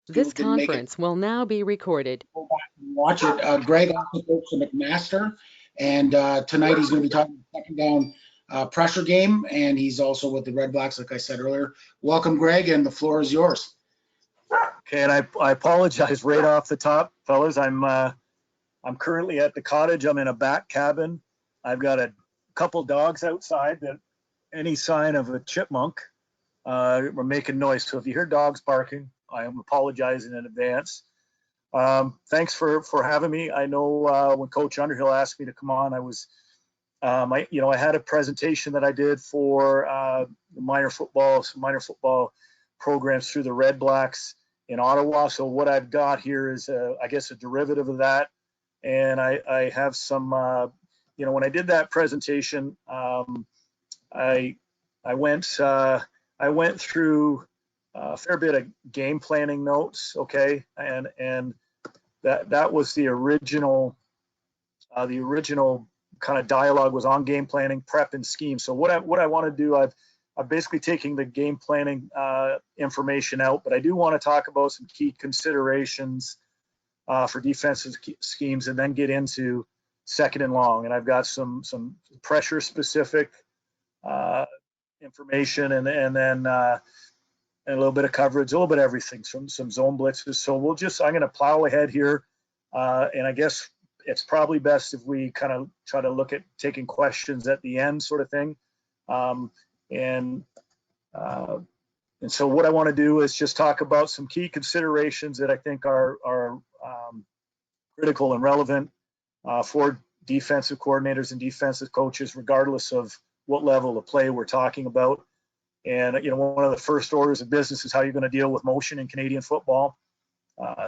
This Didn't make it. conference will now be recorded. Go back and watch it. Greg also coached the McMaster, and tonight he's going to be talking second down pressure game, and he's also with the Red Blacks, like I said earlier. Welcome, Greg, and the floor is yours. Okay, and I apologize right off the top, fellas. I'm currently at the cottage. I'm in a back cabin. I've got a couple dogs outside that any sign of a chipmunk, we're making noise. So if you hear dogs barking, I am apologizing in advance. Thanks for having me. I know when Coach Underhill asked me to come on, I had a presentation that I did for minor football programs through the Red Blacks in Ottawa. So what I've got here is, I guess, a derivative of that. And I have some, when I did that presentation, I went through a fair bit of game planning notes, okay, and that was the original kind of dialogue was on game planning, prep, and scheme. So what I want to do, I'm basically taking the game planning information out, but I do want to talk about some key considerations for defensive schemes, and then get into second and long. And I've got some pressure specific information, and then a little bit of coverage, a little bit of everything, some zone blitzes. So I'm going to plow ahead here, and I guess it's probably best if we kind of try to look at taking questions at the end, sort of thing. And so what I want to do is just talk about some key considerations that I think are critical and relevant for defensive coordinators and defensive coaches, regardless of what level of play we're talking about. And, one of the first orders of business is how you're going to deal with motion in Canadian football.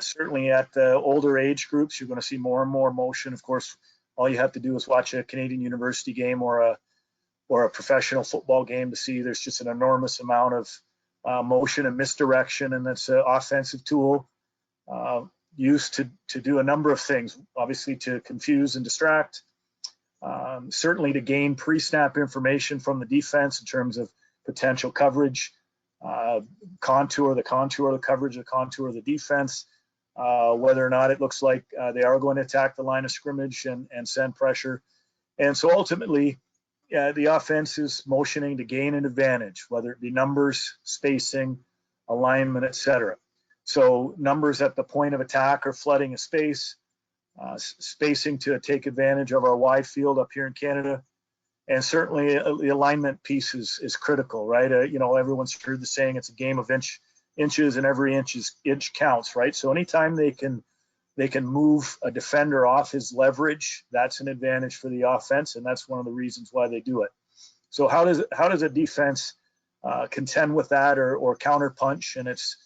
Certainly at the older age groups, you're going to see more and more motion. Of course, all you have to do is watch a Canadian university game or a professional football game to see there's just an enormous amount of motion and misdirection, and that's an offensive tool used to do a number of things, obviously to confuse and distract, certainly to gain pre-snap information from the defense in terms of potential coverage, contour the coverage, the contour of the defense, whether or not it looks like they are going to attack the line of scrimmage and send pressure. And so ultimately, the offense is motioning to gain an advantage, whether it be numbers, spacing, alignment, etc. So numbers at the point of attack are flooding a space, spacing to take advantage of our wide field up here in Canada. And certainly the alignment piece is critical, right? Everyone's heard the saying, it's a game of inches, and every inch counts, right? So anytime they can move a defender off his leverage, that's an advantage for the offense, and that's one of the reasons why they do it. So how does a defense contend with that or counter punch? And it's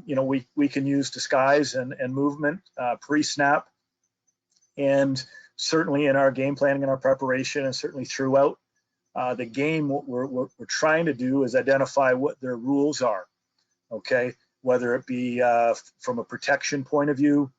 we can use disguise and movement pre-snap, and certainly in our game planning and our preparation, and certainly throughout the game, what we're trying to do is identify what their rules are, okay? Whether it be from a protection point of view,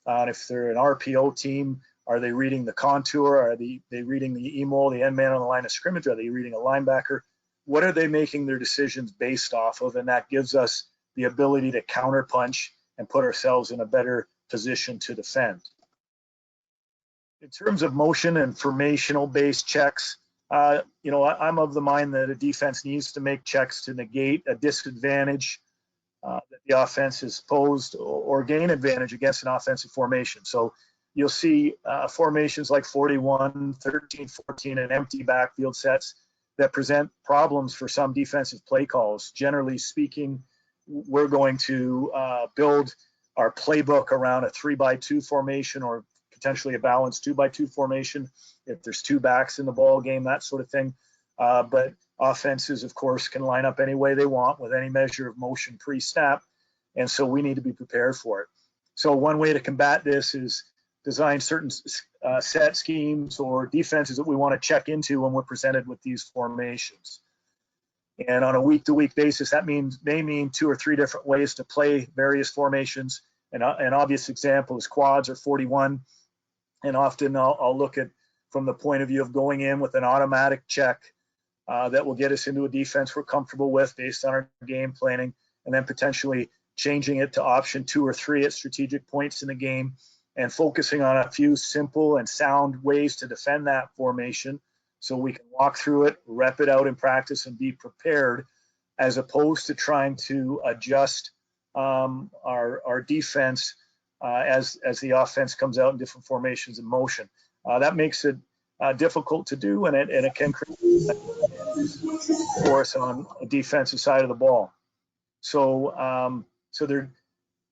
if they're an RPO team, are they reading the contour? Are they reading the EMO, the end man on the line of scrimmage? Are they reading a linebacker? What are they making their decisions based off of? And that gives us the ability to counterpunch and put ourselves in a better position to defend. In terms of motion and formational based checks, I'm of the mind that a defense needs to make checks to negate a disadvantage that the offense is posed or gain advantage against an offensive formation. So you'll see formations like 41, 13, 14, and empty backfield sets that present problems for some defensive play calls. Generally speaking, we're going to build our playbook around a 3-by-2 formation, or potentially a balanced 2-by-2 formation if there's two backs in the ball game, that sort of thing. But offenses, of course, can line up any way they want with any measure of motion pre-snap, and so we need to be prepared for it. So one way to combat this is design certain set schemes or defenses that we want to check into when we're presented with these formations. And on a week-to-week basis, that may mean 2 or 3 different ways to play various formations. And an obvious example is quads or 41. And often I'll look at from the point of view of going in with an automatic check that will get us into a defense we're comfortable with based on our game planning, and then potentially changing it to option 2 or 3 at strategic points in the game, and focusing on a few simple and sound ways to defend that formation so we can walk through it, rep it out in practice, and be prepared, as opposed to trying to adjust our defense as the offense comes out in different formations and motion. That makes it difficult to do, and it can create for us on a defensive side of the ball. So there,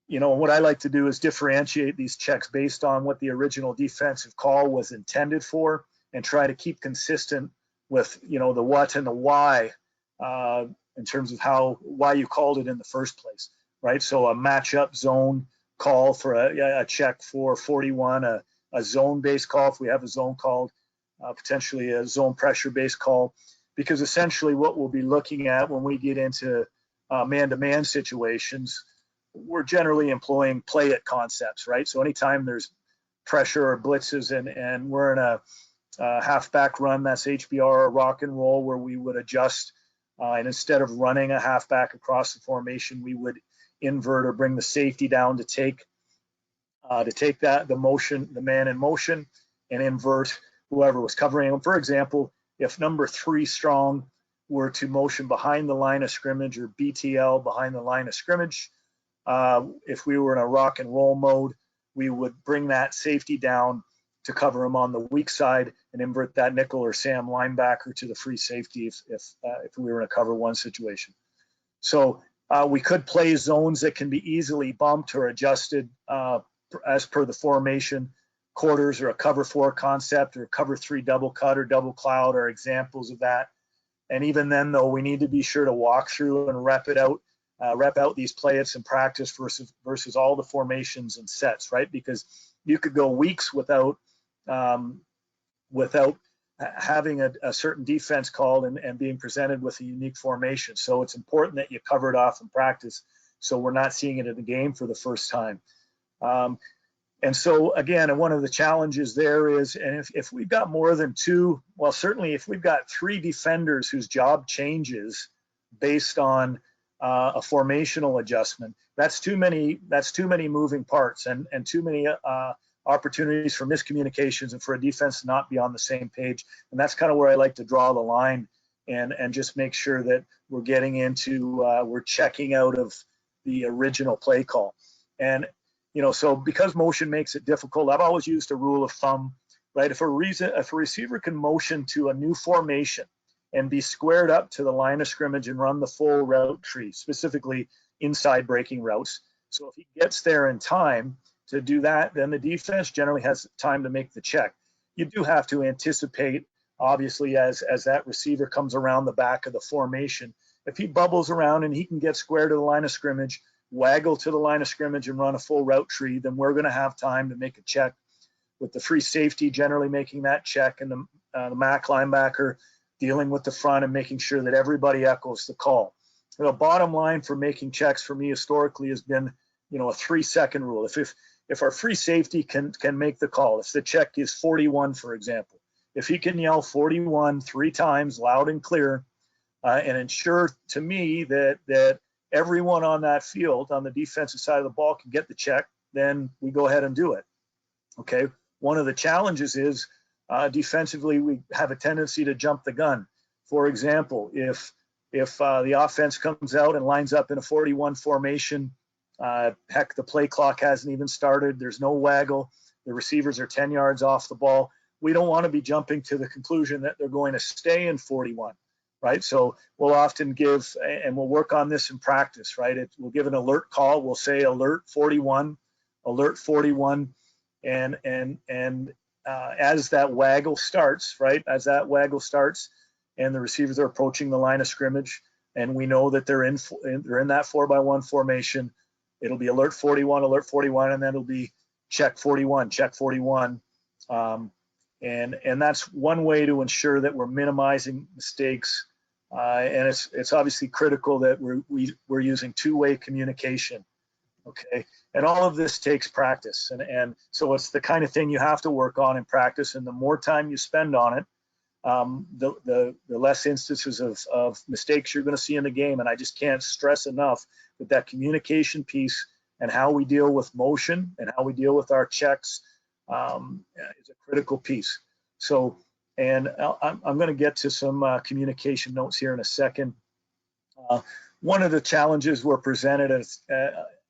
what I like to do is differentiate these checks based on what the original defensive call was intended for, and try to keep consistent with the what and the why in terms of why you called it in the first place, right? So a matchup zone call for a check for 41, a zone-based call if we have a zone called, potentially a zone pressure-based call, because essentially what we'll be looking at when we get into man-to-man situations, we're generally employing play-it concepts, right? So anytime there's pressure or blitzes and we're in a halfback run, that's HBR or rock and roll, where we would adjust, and instead of running a halfback across the formation, we would invert or bring the safety down to take the man in motion, and invert whoever was covering him. For example, if number 3 strong were to motion behind the line of scrimmage, or BTL behind the line of scrimmage, if we were in a rock and roll mode, we would bring that safety down to cover him on the weak side, and invert that nickel or Sam linebacker to the free safety if we were in a cover 1 situation. So we could play zones that can be easily bumped or adjusted as per the formation. Quarters or a cover 4 concept, or cover 3 double cut or double cloud are examples of that. And even then, though, we need to be sure to walk through and rep out these play-its in practice versus all the formations and sets, right? Because you could go weeks without having a certain defense called and being presented with a unique formation. So it's important that you cover it off in practice, so we're not seeing it in the game for the first time. And so again, one of the challenges there is, and if we've got more than 2, well, certainly if we've got 3 defenders whose job changes based on a formational adjustment, that's too many moving parts, and too many opportunities for miscommunications and for a defense to not be on the same page. And that's kind of where I like to draw the line and just make sure that we're getting into, we're checking out of the original play call. And so because motion makes it difficult, I've always used a rule of thumb, right? If a receiver can motion to a new formation and be squared up to the line of scrimmage and run the full route tree, specifically inside breaking routes. So if he gets there in time to do that, then the defense generally has time to make the check. You do have to anticipate, obviously, as that receiver comes around the back of the formation. If he bubbles around and he can get square to the line of scrimmage, waggle to the line of scrimmage and run a full route tree, then we're going to have time to make a check, with the free safety generally making that check, and the MAC linebacker dealing with the front and making sure that everybody echoes the call. The bottom line for making checks for me historically has been, a 3-second rule. If our free safety can make the call, if the check is 41, for example, if he can yell 41 3 times loud and clear, and ensure to me that everyone on that field on the defensive side of the ball can get the check, then we go ahead and do it. Okay. One of the challenges is defensively, we have a tendency to jump the gun. For example, if the offense comes out and lines up in a 41 formation, heck, the play clock hasn't even started, there's no waggle, the receivers are 10 yards off the ball, we don't want to be jumping to the conclusion that they're going to stay in 41, right? So we'll often give, and we'll work on this in practice, right? We'll give an alert call, we'll say alert 41, and as that waggle starts, right? As that waggle starts and the receivers are approaching the line of scrimmage, and we know that they're in that 4x1 formation, it'll be alert 41, and then it'll be check 41. And that's one way to ensure that we're minimizing mistakes. And it's obviously critical that we're using two-way communication. Okay, and all of this takes practice, and so it's the kind of thing you have to work on in practice, and the more time you spend on it, the less instances of mistakes you're going to see in the game. And I just can't stress enough that communication piece and how we deal with motion and how we deal with our checks is a critical piece. So, and I'm going to get to some communication notes here in a second. One of the challenges we're presented as,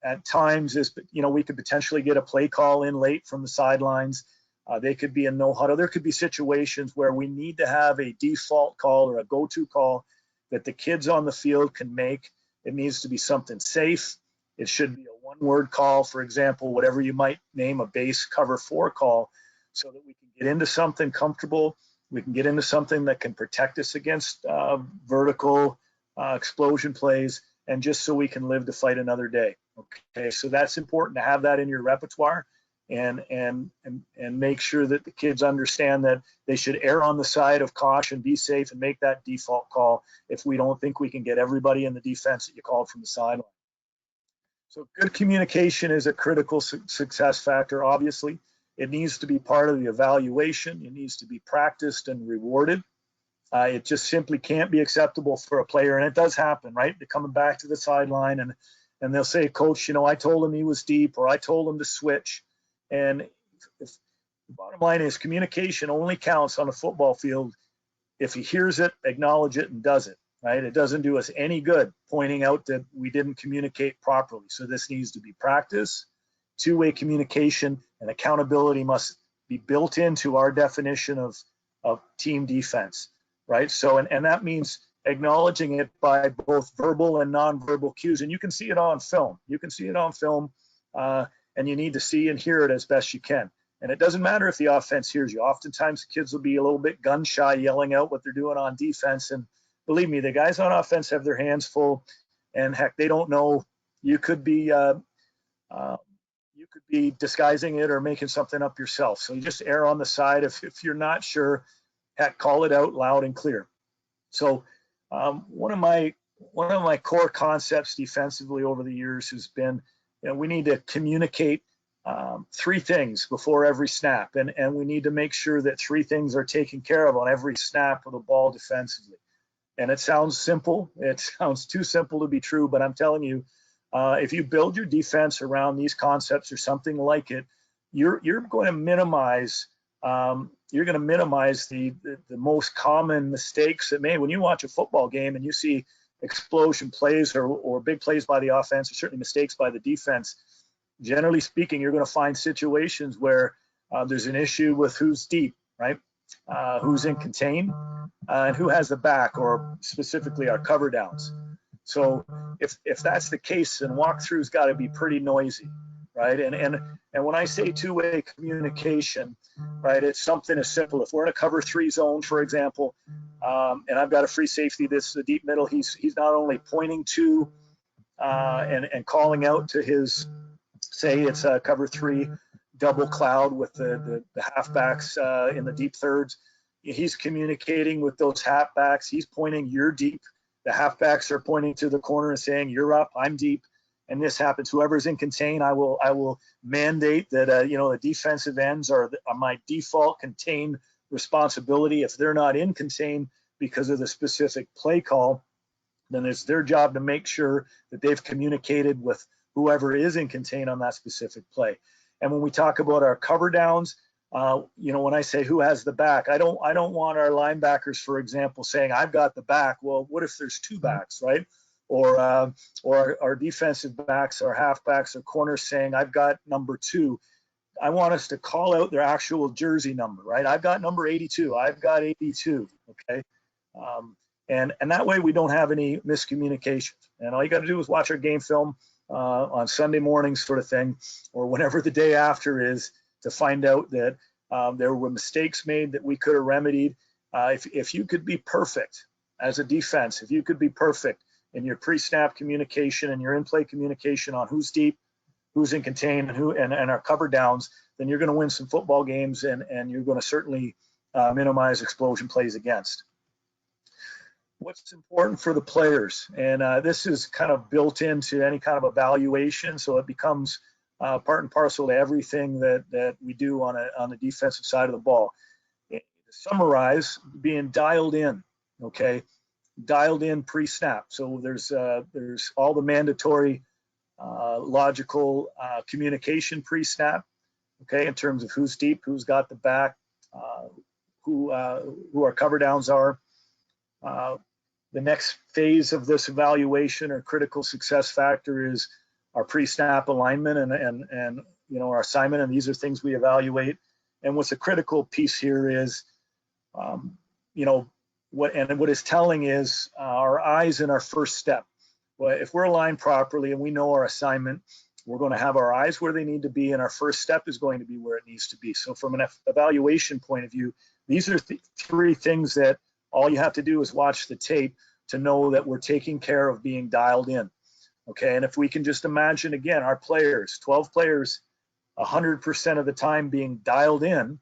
at times is, we could potentially get a play call in late from the sidelines. They could be a no huddle. There could be situations where we need to have a default call or a go-to call that the kids on the field can make. It needs to be something safe. It should be a one-word call, for example, whatever you might name a base cover 4 call, so that we can get into something comfortable. We can get into something that can protect us against vertical explosion plays, and just so we can live to fight another day. Okay, so that's important to have that in your repertoire, and make sure that the kids understand that they should err on the side of caution, be safe, and make that default call if we don't think we can get everybody in the defense that you called from the sideline. So good communication is a critical success factor, obviously. It needs to be part of the evaluation. It needs to be practiced and rewarded. It just simply can't be acceptable for a player, and it does happen, right? They're coming back to the sideline and they'll say, Coach, I told him he was deep, or I told him to switch. And if the bottom line is, communication only counts on a football field if he hears it, acknowledge it, and does it, right? It doesn't do us any good pointing out that we didn't communicate properly. So this needs to be practice. Two-way communication and accountability must be built into our definition of team defense, right? So, and that means acknowledging it by both verbal and nonverbal cues. And you can see it on film. You can see it on film, and you need to see and hear it as best you can. And it doesn't matter if the offense hears you. Oftentimes the kids will be a little bit gun shy, yelling out what they're doing on defense. And believe me, the guys on offense have their hands full, and heck, they don't know. You could be disguising it or making something up yourself. So you just err on the side if you're not sure. Heck, call it out loud and clear. So one of my core concepts defensively over the years has been, we need to communicate 3 things before every snap, and we need to make sure that 3 things are taken care of on every snap of the ball defensively. And it sounds simple. It sounds too simple to be true, but I'm telling you, if you build your defense around these concepts or something like it, you're going to minimize the most common mistakes that when you watch a football game and you see explosion plays or big plays by the offense, or certainly mistakes by the defense. Generally speaking, you're going to find situations where there's an issue with who's deep, right? Who's in contain, and who has the back, or specifically our cover downs. So if that's the case, then walkthrough's got to be pretty noisy, right? And when I say two-way communication, right, it's something as simple. If we're in a cover 3 zone, for example, and I've got a free safety that's the deep middle, he's not only pointing to and calling out to his, say it's a cover 3 double cloud with the halfbacks in the deep thirds. He's communicating with those halfbacks. He's pointing, you're deep. The halfbacks are pointing to the corner and saying, you're up, I'm deep. And this happens. Whoever's in contain, I will mandate that the defensive ends are my default contain responsibility. If they're not in contain because of the specific play call, then it's their job to make sure that they've communicated with whoever is in contain on that specific play. And when we talk about our cover downs, when I say who has the back, I don't want our linebackers, for example, saying I've got the back. Well, what if there's 2 backs, right? Or our defensive backs, our halfbacks, or corners saying I've got number 2. I want us to call out their actual jersey number, right? I've got number 82. I've got 82. Okay, and that way we don't have any miscommunications. And all you got to do is watch our game film on Sunday mornings, sort of thing, or whenever the day after is, to find out that there were mistakes made that we could have remedied. If you could be perfect as a defense, if you could be perfect in your pre-snap communication and your in-play communication on who's deep, who's in contain, and our cover downs, then you're going to win some football games, and you're going to certainly minimize explosion plays against. What's important for the players, and this is kind of built into any kind of evaluation, so it becomes part and parcel to everything that we do on the defensive side of the ball. The summarize, being dialed in, okay? Dialed in pre-snap. So there's all the mandatory logical communication pre-snap, okay, in terms of who's deep, who's got the back, who our cover downs are. The next phase of this evaluation or critical success factor is our pre-snap alignment and our assignment, and these are things we evaluate. And what's a critical piece here is, what is telling is our eyes in our first step. Well, if we're aligned properly and we know our assignment, we're going to have our eyes where they need to be, and our first step is going to be where it needs to be. So from an evaluation point of view, these are three things that all you have to do is watch the tape to know that we're taking care of being dialed in. Okay, and if we can just imagine again, our players, 12 players, 100% of the time being dialed in,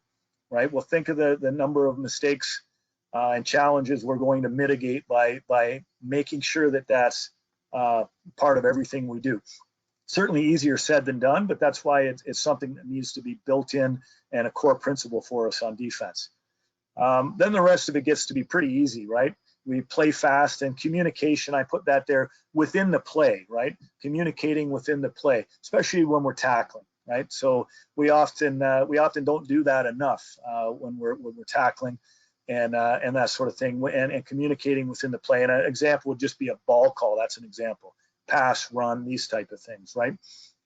right? Well, think of the number of mistakes and challenges we're going to mitigate by making sure that that's part of everything we do. Certainly easier said than done, but that's why it's something that needs to be built in and a core principle for us on defense. Then the rest of it gets to be pretty easy, right? We play fast, and communication, I put that there within the play, right? Communicating within the play, especially when we're tackling, right? So we often don't do that enough when we're tackling and that sort of thing, and communicating within the play. And an example would just be a ball call. That's an example. Pass, run, these type of things, right?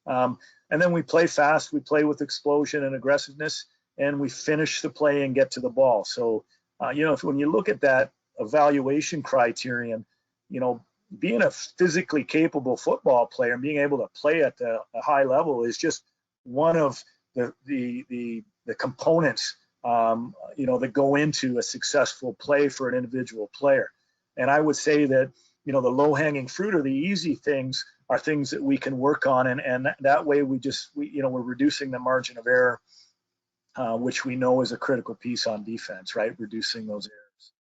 And then we play fast. We play with explosion and aggressiveness, and we finish the play and get to the ball. So, when you look at that evaluation criterion, being a physically capable football player and being able to play at a high level is just one of the components, that go into a successful play for an individual player. And I would say that, the low-hanging fruit or the easy things are things that we can work on, and that way we're reducing the margin of error, which we know is a critical piece on defense, right? Reducing those errors.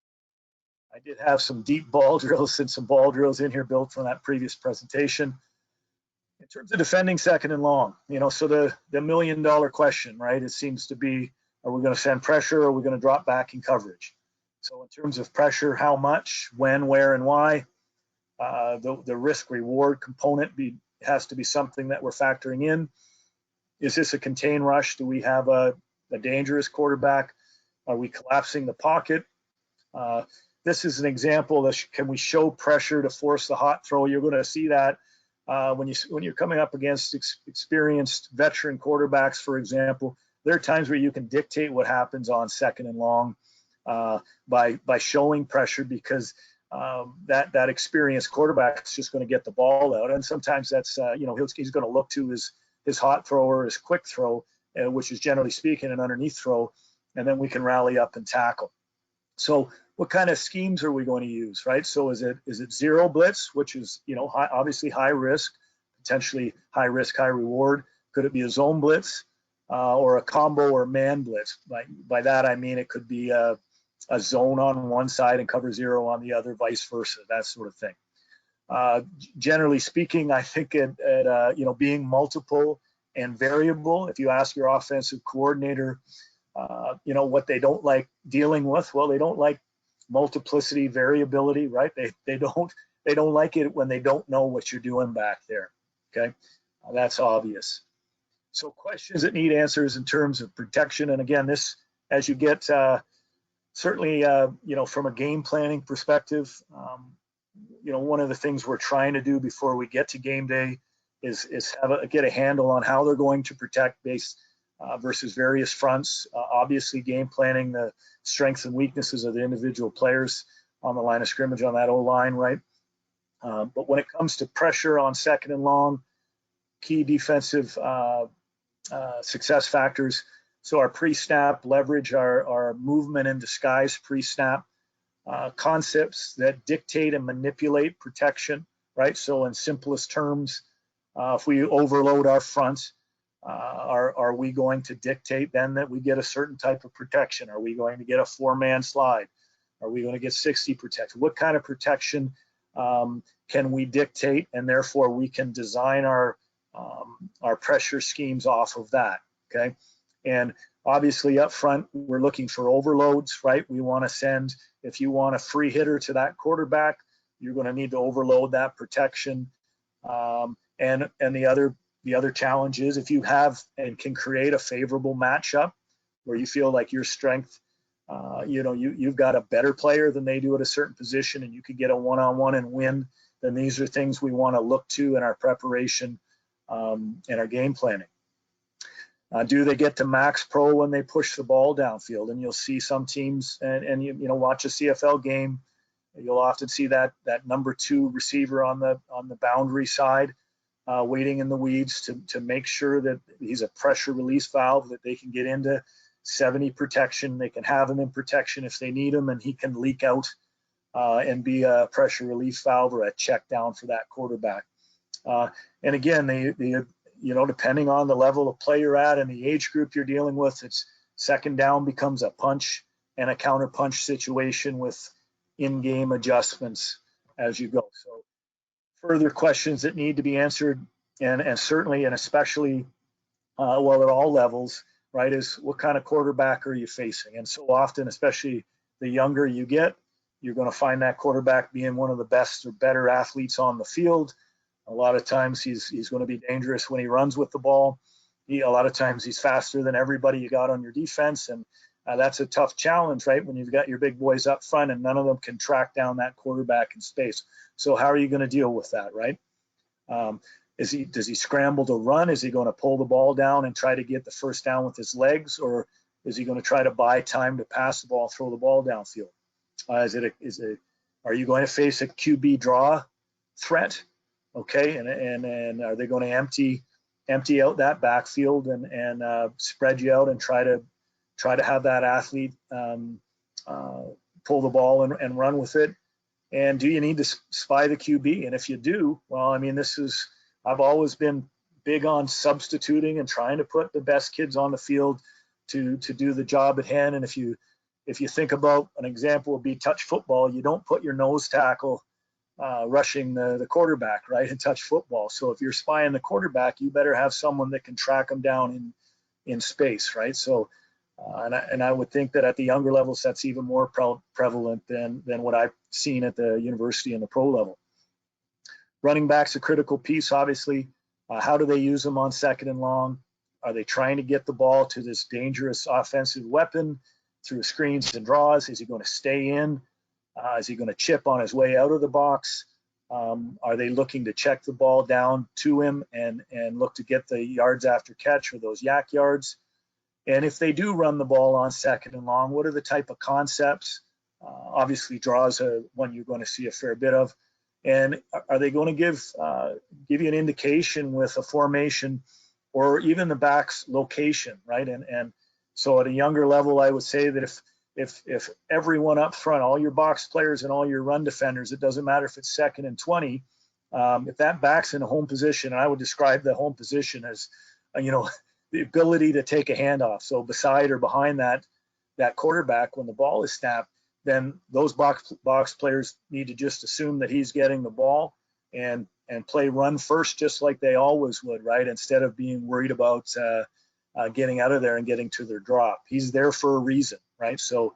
I did have some deep ball drills and some ball drills in here built from that previous presentation. In terms of defending second and long, so the million-dollar question, right? It seems to be, are we going to send pressure, or are we going to drop back in coverage? So in terms of pressure, how much, when, where, and why? The risk-reward component has to be something that we're factoring in. Is this a contain rush? Do we have a dangerous quarterback? Are we collapsing the pocket? This is an example that can we show pressure to force the hot throw? You're going to see that when you're coming up against experienced veteran quarterbacks, for example. There are times where you can dictate what happens on second and long by showing pressure, because that experienced quarterback is just going to get the ball out, and sometimes that's he's going to look to his hot throw or his quick throw, which is generally speaking an underneath throw, and then we can rally up and tackle. So what kind of schemes are we going to use, right? So is it zero blitz, which is obviously high risk, potentially high risk, high reward? Could it be a zone blitz or a combo or man blitz? By that I mean it could be a zone on one side and cover zero on the other, vice versa, that sort of thing. Generally speaking, I think at being multiple and variable. If you ask your offensive coordinator, what they don't like dealing with, well, they don't like multiplicity, variability, right? They don't like it when they don't know what you're doing back there. Okay, that's obvious. So questions that need answers in terms of protection, and again, this as you get certainly from a game planning perspective, one of the things we're trying to do before we get to game day is get a handle on how they're going to protect based versus various fronts. Obviously, game planning the strengths and weaknesses of the individual players on the line of scrimmage on that O-line, right? But when it comes to pressure on second and long, key defensive success factors. So our pre-snap leverage, our movement and disguise pre-snap concepts that dictate and manipulate protection, right? So in simplest terms, if we overload our fronts, are we going to dictate then that we get a certain type of protection? Are we going to get a 4-man slide? Are we going to get 60 protection? What kind of protection can we dictate, and therefore we can design our pressure schemes off of that, okay? And Obviously up front, we're looking for overloads, right? We want to send, if you want a free hitter to that quarterback, you're going to need to overload that protection. And the other challenge is if you have and can create a favorable matchup where you feel like your strength, you've got a better player than they do at a certain position, and you could get a one-on-one and win, then these are things we want to look to in our preparation and our game planning. Do they get to max pro when they push the ball downfield? And you'll see some teams, and you watch a CFL game, you'll often see that number 2 receiver on the boundary side, waiting in the weeds to make sure that he's a pressure release valve, that they can get into 70 protection. They can have him in protection if they need him, and he can leak out and be a pressure relief valve or a check down for that quarterback. And again, depending on the level of play you're at and the age group you're dealing with, it's second down becomes a punch and a counter punch situation with in-game adjustments as you go. So further questions that need to be answered, and certainly and especially, at all levels, right, is what kind of quarterback are you facing? And so often, especially the younger you get, you're going to find that quarterback being one of the best or better athletes on the field. A lot of times he's going to be dangerous when he runs with the ball. A lot of times he's faster than everybody you got on your defense, and that's a tough challenge, right? When you've got your big boys up front and none of them can track down that quarterback in space. So how are you going to deal with that, right? Does he scramble to run? Is he going to pull the ball down and try to get the first down with his legs, or is he going to try to buy time to pass the ball, throw the ball downfield? Are you going to face a QB draw threat? Okay, and are they going to empty out that backfield and spread you out and try to have that athlete pull the ball and run with it? And do you need to spy the QB? And if you do, well, I mean, I've always been big on substituting and trying to put the best kids on the field to do the job at hand. And if you think about an example would be touch football, you don't put your nose tackle rushing the quarterback, right, in touch football. So if you're spying the quarterback, you better have someone that can track them down in space, right? So, and I would think that at the younger levels, that's even more prevalent than what I've seen at the university and the pro level. Running back's a critical piece, obviously. How do they use them on second and long? Are they trying to get the ball to this dangerous offensive weapon through screens and draws? Is he going to stay in? Is he going to chip on his way out of the box? Are they looking to check the ball down to him and look to get the yards after catch or those yak yards? And if they do run the ball on second and long, what are the type of concepts? Obviously, draws are one you're going to see a fair bit of. And are they going to give you an indication with a formation or even the back's location, right? And so at a younger level, I would say that if everyone up front, all your box players and all your run defenders, it doesn't matter if it's second and 20, if that back's in a home position, and I would describe the home position as, the ability to take a handoff. So beside or behind that quarterback when the ball is snapped, then those box players need to just assume that he's getting the ball and play run first, just like they always would, right? Instead of being worried about getting out of there and getting to their drop. He's there for a reason, right? So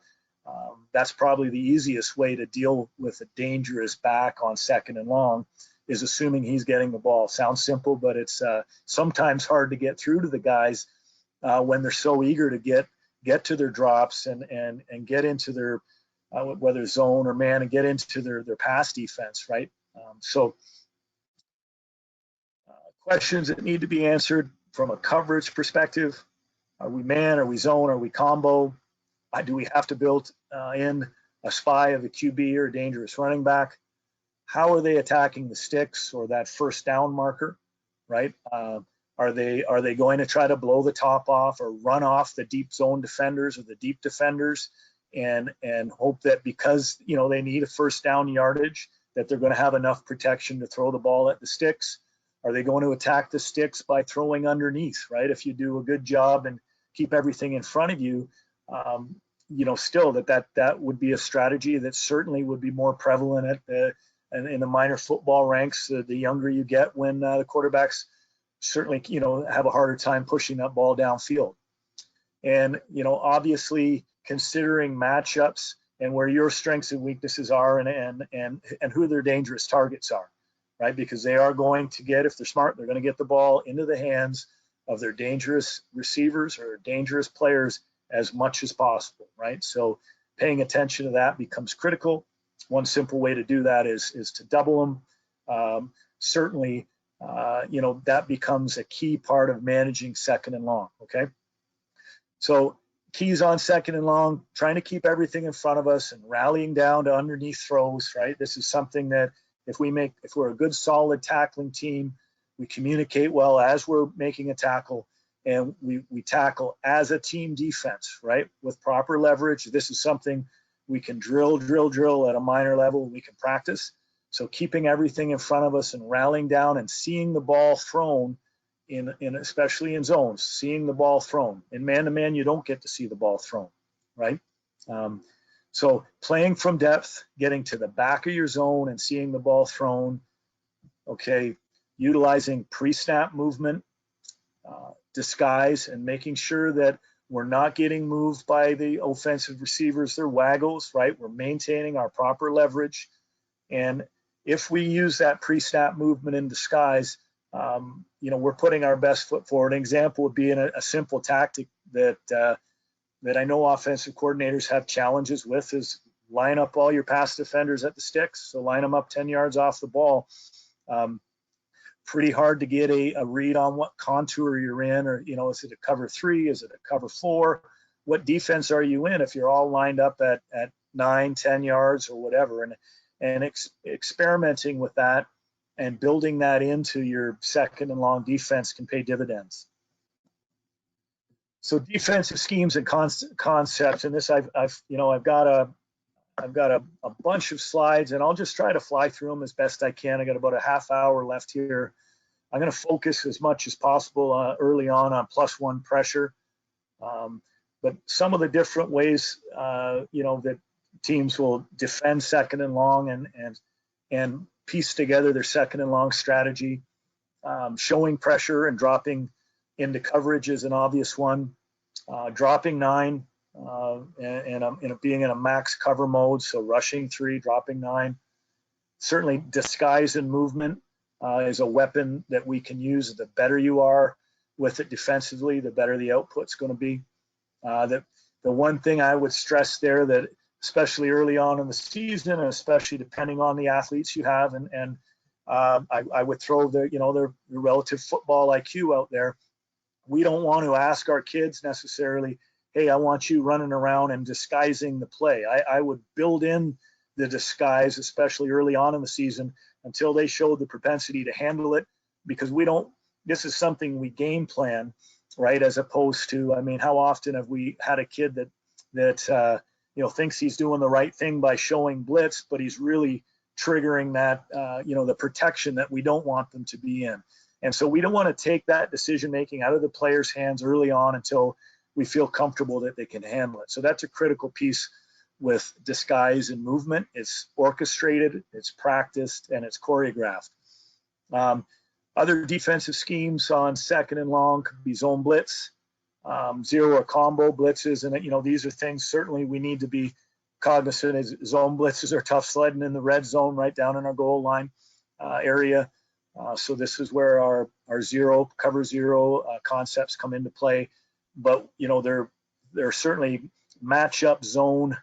that's probably the easiest way to deal with a dangerous back on second and long, is assuming he's getting the ball. Sounds simple, but it's sometimes hard to get through to the guys when they're so eager to get to their drops and get into their whether zone or man, and get into their pass defense, right? Questions that need to be answered from a coverage perspective: are we man? Are we zone? Are we combo? Do we have to build in a spy of a QB or a dangerous running back? How are they attacking the sticks or that first down marker, right? Are they going to try to blow the top off or run off the deep zone defenders or the deep defenders and hope that because they need a first down yardage that they're going to have enough protection to throw the ball at the sticks? Are they going to attack the sticks by throwing underneath, right? If you do a good job and keep everything in front of you, still that would be a strategy that certainly would be more prevalent in the minor football ranks. The younger you get, when the quarterbacks certainly have a harder time pushing that ball downfield. And, obviously considering matchups and where your strengths and weaknesses are, and who their dangerous targets are, right? Because they are going to get, if they're smart, they're going to get the ball into the hands of their dangerous receivers or dangerous players as much as possible, right? So paying attention to that becomes critical. One simple way to do that is to double them. Certainly, that becomes a key part of managing second and long, okay? So keys on second and long, trying to keep everything in front of us and rallying down to underneath throws, right? This is something that if we're a good solid tackling team, we communicate well as we're making a tackle, and we tackle as a team defense, right? With proper leverage. This is something we can drill at a minor level, we can practice. So keeping everything in front of us and rallying down and seeing the ball thrown in especially in zones, seeing the ball thrown. In man-to-man, you don't get to see the ball thrown, right? So playing from depth, getting to the back of your zone and seeing the ball thrown, okay, utilizing pre-snap movement, disguise, and making sure that we're not getting moved by the offensive receivers, their waggles, right? We're maintaining our proper leverage. And if we use that pre-snap movement in disguise, we're putting our best foot forward. An example would be in a simple tactic that I know offensive coordinators have challenges with is line up all your pass defenders at the sticks. So line them up 10 yards off the ball. Pretty hard to get a read on what contour you're in, or, is it a cover 3? Is it a cover 4? What defense are you in if you're all lined up at 9, 10 yards or whatever? And experimenting with that and building that into your second and long defense can pay dividends. So defensive schemes and concepts, and this I've got a bunch of slides, and I'll just try to fly through them as best I can. I got about a half hour left here. I'm going to focus as much as possible early on +1 pressure, but some of the different ways that teams will defend second and long and piece together their second and long strategy. Showing pressure and dropping into coverage is an obvious one. Dropping 9 and being in a max cover mode, so rushing 3, dropping 9. Certainly disguise and movement is a weapon that we can use. The better you are with it defensively, the better the output's going to be. The one thing I would stress there, that especially early on in the season, and especially depending on the athletes you have, and I would throw their relative football IQ out there. We don't want to ask our kids necessarily, hey, I want you running around and disguising the play. I would build in the disguise, especially early on in the season, until they showed the propensity to handle it, because this is something we game plan, right? As opposed to, how often have we had a kid that thinks he's doing the right thing by showing blitz, but he's really triggering that, the protection that we don't want them to be in. And so we don't want to take that decision-making out of the player's hands early on until we feel comfortable that they can handle it. So that's a critical piece with disguise and movement. It's orchestrated, it's practiced, and it's choreographed. Other defensive schemes on second and long could be zone blitz, zero or combo blitzes. And, these are things certainly we need to be cognizant as zone blitzes are tough sledding in the red zone right down in our goal line area. So this is where our cover zero concepts come into play. But, there are certainly matchup zone,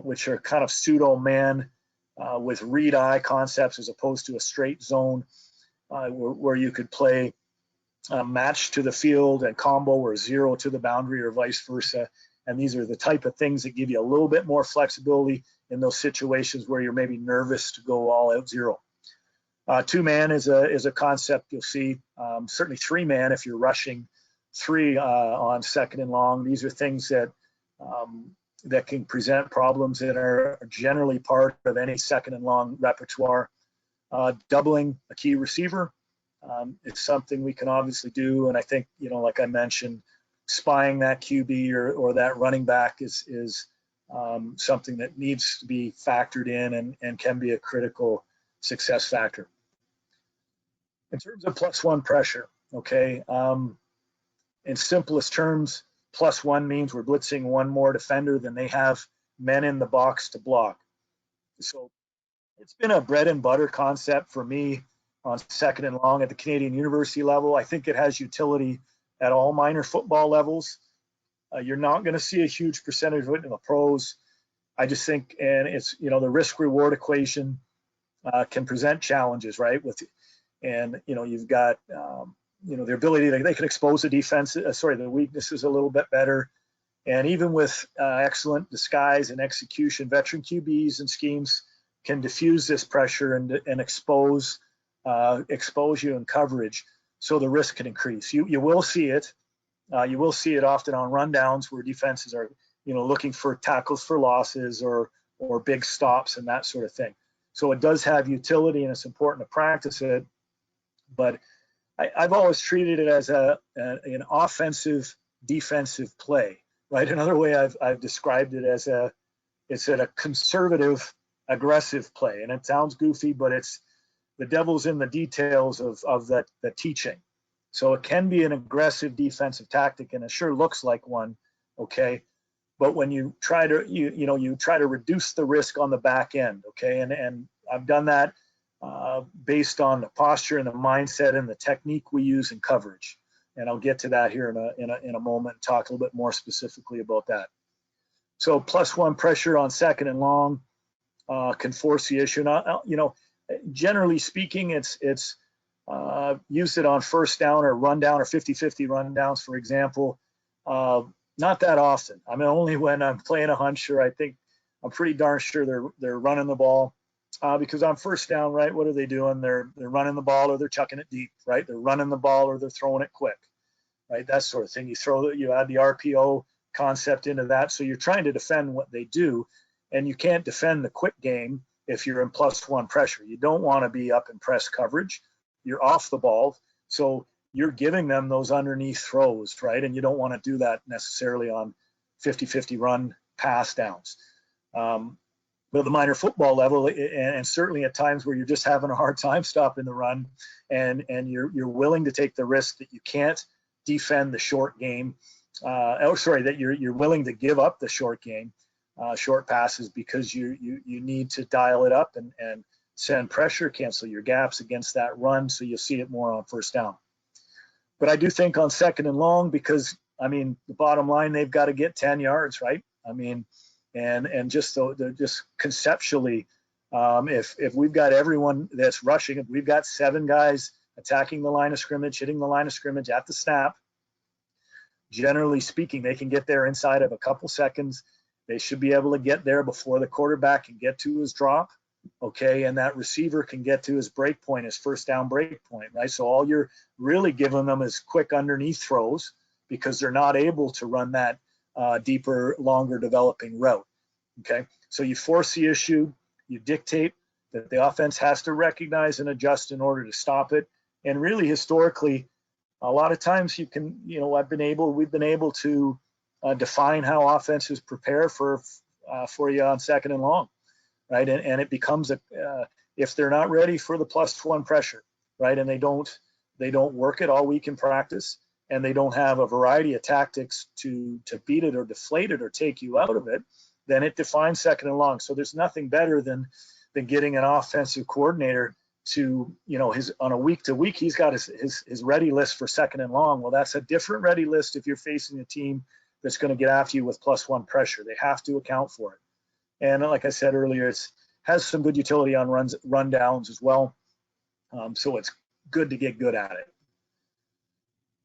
which are kind of pseudo man with read eye concepts as opposed to a straight zone, where you could play match to the field and combo, or zero to the boundary, or vice versa. And these are the type of things that give you a little bit more flexibility in those situations where you're maybe nervous to go all out zero. 2-man is a concept you'll see. Certainly 3-man if you're rushing 3 on second and long. These are things that can present problems that are generally part of any second and long repertoire. Doubling a key receiver, it's something we can obviously do. And I think, like I mentioned, spying that QB or that running back is something that needs to be factored in and can be a critical success factor. In terms of +1 pressure, okay, in simplest terms, +1 means we're blitzing one more defender than they have men in the box to block. So it's been a bread and butter concept for me on second and long at the Canadian University level. I think it has utility at all minor football levels. You're not going to see a huge percentage of it in the pros. I just think, and it's, you know, the risk reward equation can present challenges, right? And, you know, you've got, you know, the ability that they can expose the defense, the weaknesses a little bit better. And even with excellent disguise and execution, veteran QBs and schemes can diffuse this pressure and expose you in coverage, so the risk can increase. You will see it. You will see it often on rundowns where defenses are, you know, looking for tackles for losses or big stops and that sort of thing. So it does have utility, and it's important to practice it. But I've always treated it as an offensive defensive play, right? Another way I've described it as it's a conservative aggressive play, and it sounds goofy, but it's the devil's in the details of the teaching. So it can be an aggressive defensive tactic, and it sure looks like one, okay? But when you try to you try to reduce the risk on the back end, okay? And I've done that based on the posture and the mindset and the technique we use in coverage. And I'll get to that here in a moment and talk a little bit more specifically about that. So +1 pressure on second and long can force the issue. Now, you know, generally speaking, it's use it on first down or run down or 50-50 rundowns, for example. Not that often. I mean, only when I'm playing a hunch, or I think I'm pretty darn sure they're running the ball. Because on first down, right, what are they doing? They're running the ball, or they're chucking it deep, right? They're running the ball, or they're throwing it quick, right? That sort of thing. You add the RPO concept into that. So you're trying to defend what they do, and you can't defend the quick game if you're in +1 pressure. You don't want to be up in press coverage. You're off the ball, so you're giving them those underneath throws, right? And you don't want to do that necessarily on 50-50 run pass downs. But at the minor football level, and certainly at times where you're just having a hard time stopping the run, and you're willing to take the risk that you can't defend the short game, that you're willing to give up the short game, short passes, because you need to dial it up and send pressure, cancel your gaps against that run, so you'll see it more on first down. But I do think on second and long, because, I mean, the bottom line, they've got to get 10 yards, right? I mean, and just conceptually, if we've got everyone that's rushing, if we've got 7 guys attacking the line of scrimmage, hitting the line of scrimmage at the snap, generally speaking, they can get there inside of a couple seconds. They should be able to get there before the quarterback can get to his drop, okay? And that receiver can get to his break point, his first down break point, right? So all you're really giving them is quick underneath throws, because they're not able to run that deeper, longer developing route, okay? So you force the issue, you dictate that the offense has to recognize and adjust in order to stop it. And really, historically, a lot of times you can, you know, we've been able to define how offenses prepare for you on second and long, right? And it becomes if they're not ready for the +1 pressure, right, and they don't work it all week in practice, and they don't have a variety of tactics to beat it or deflate it or take you out of it, then it defines second and long. So there's nothing better than getting an offensive coordinator to, you know, on a week to week, he's got his ready list for second and long. Well, that's a different ready list if you're facing a team that's going to get after you with +1 pressure. They have to account for it. And like I said earlier, it has some good utility on rundowns as well. So it's good to get good at it.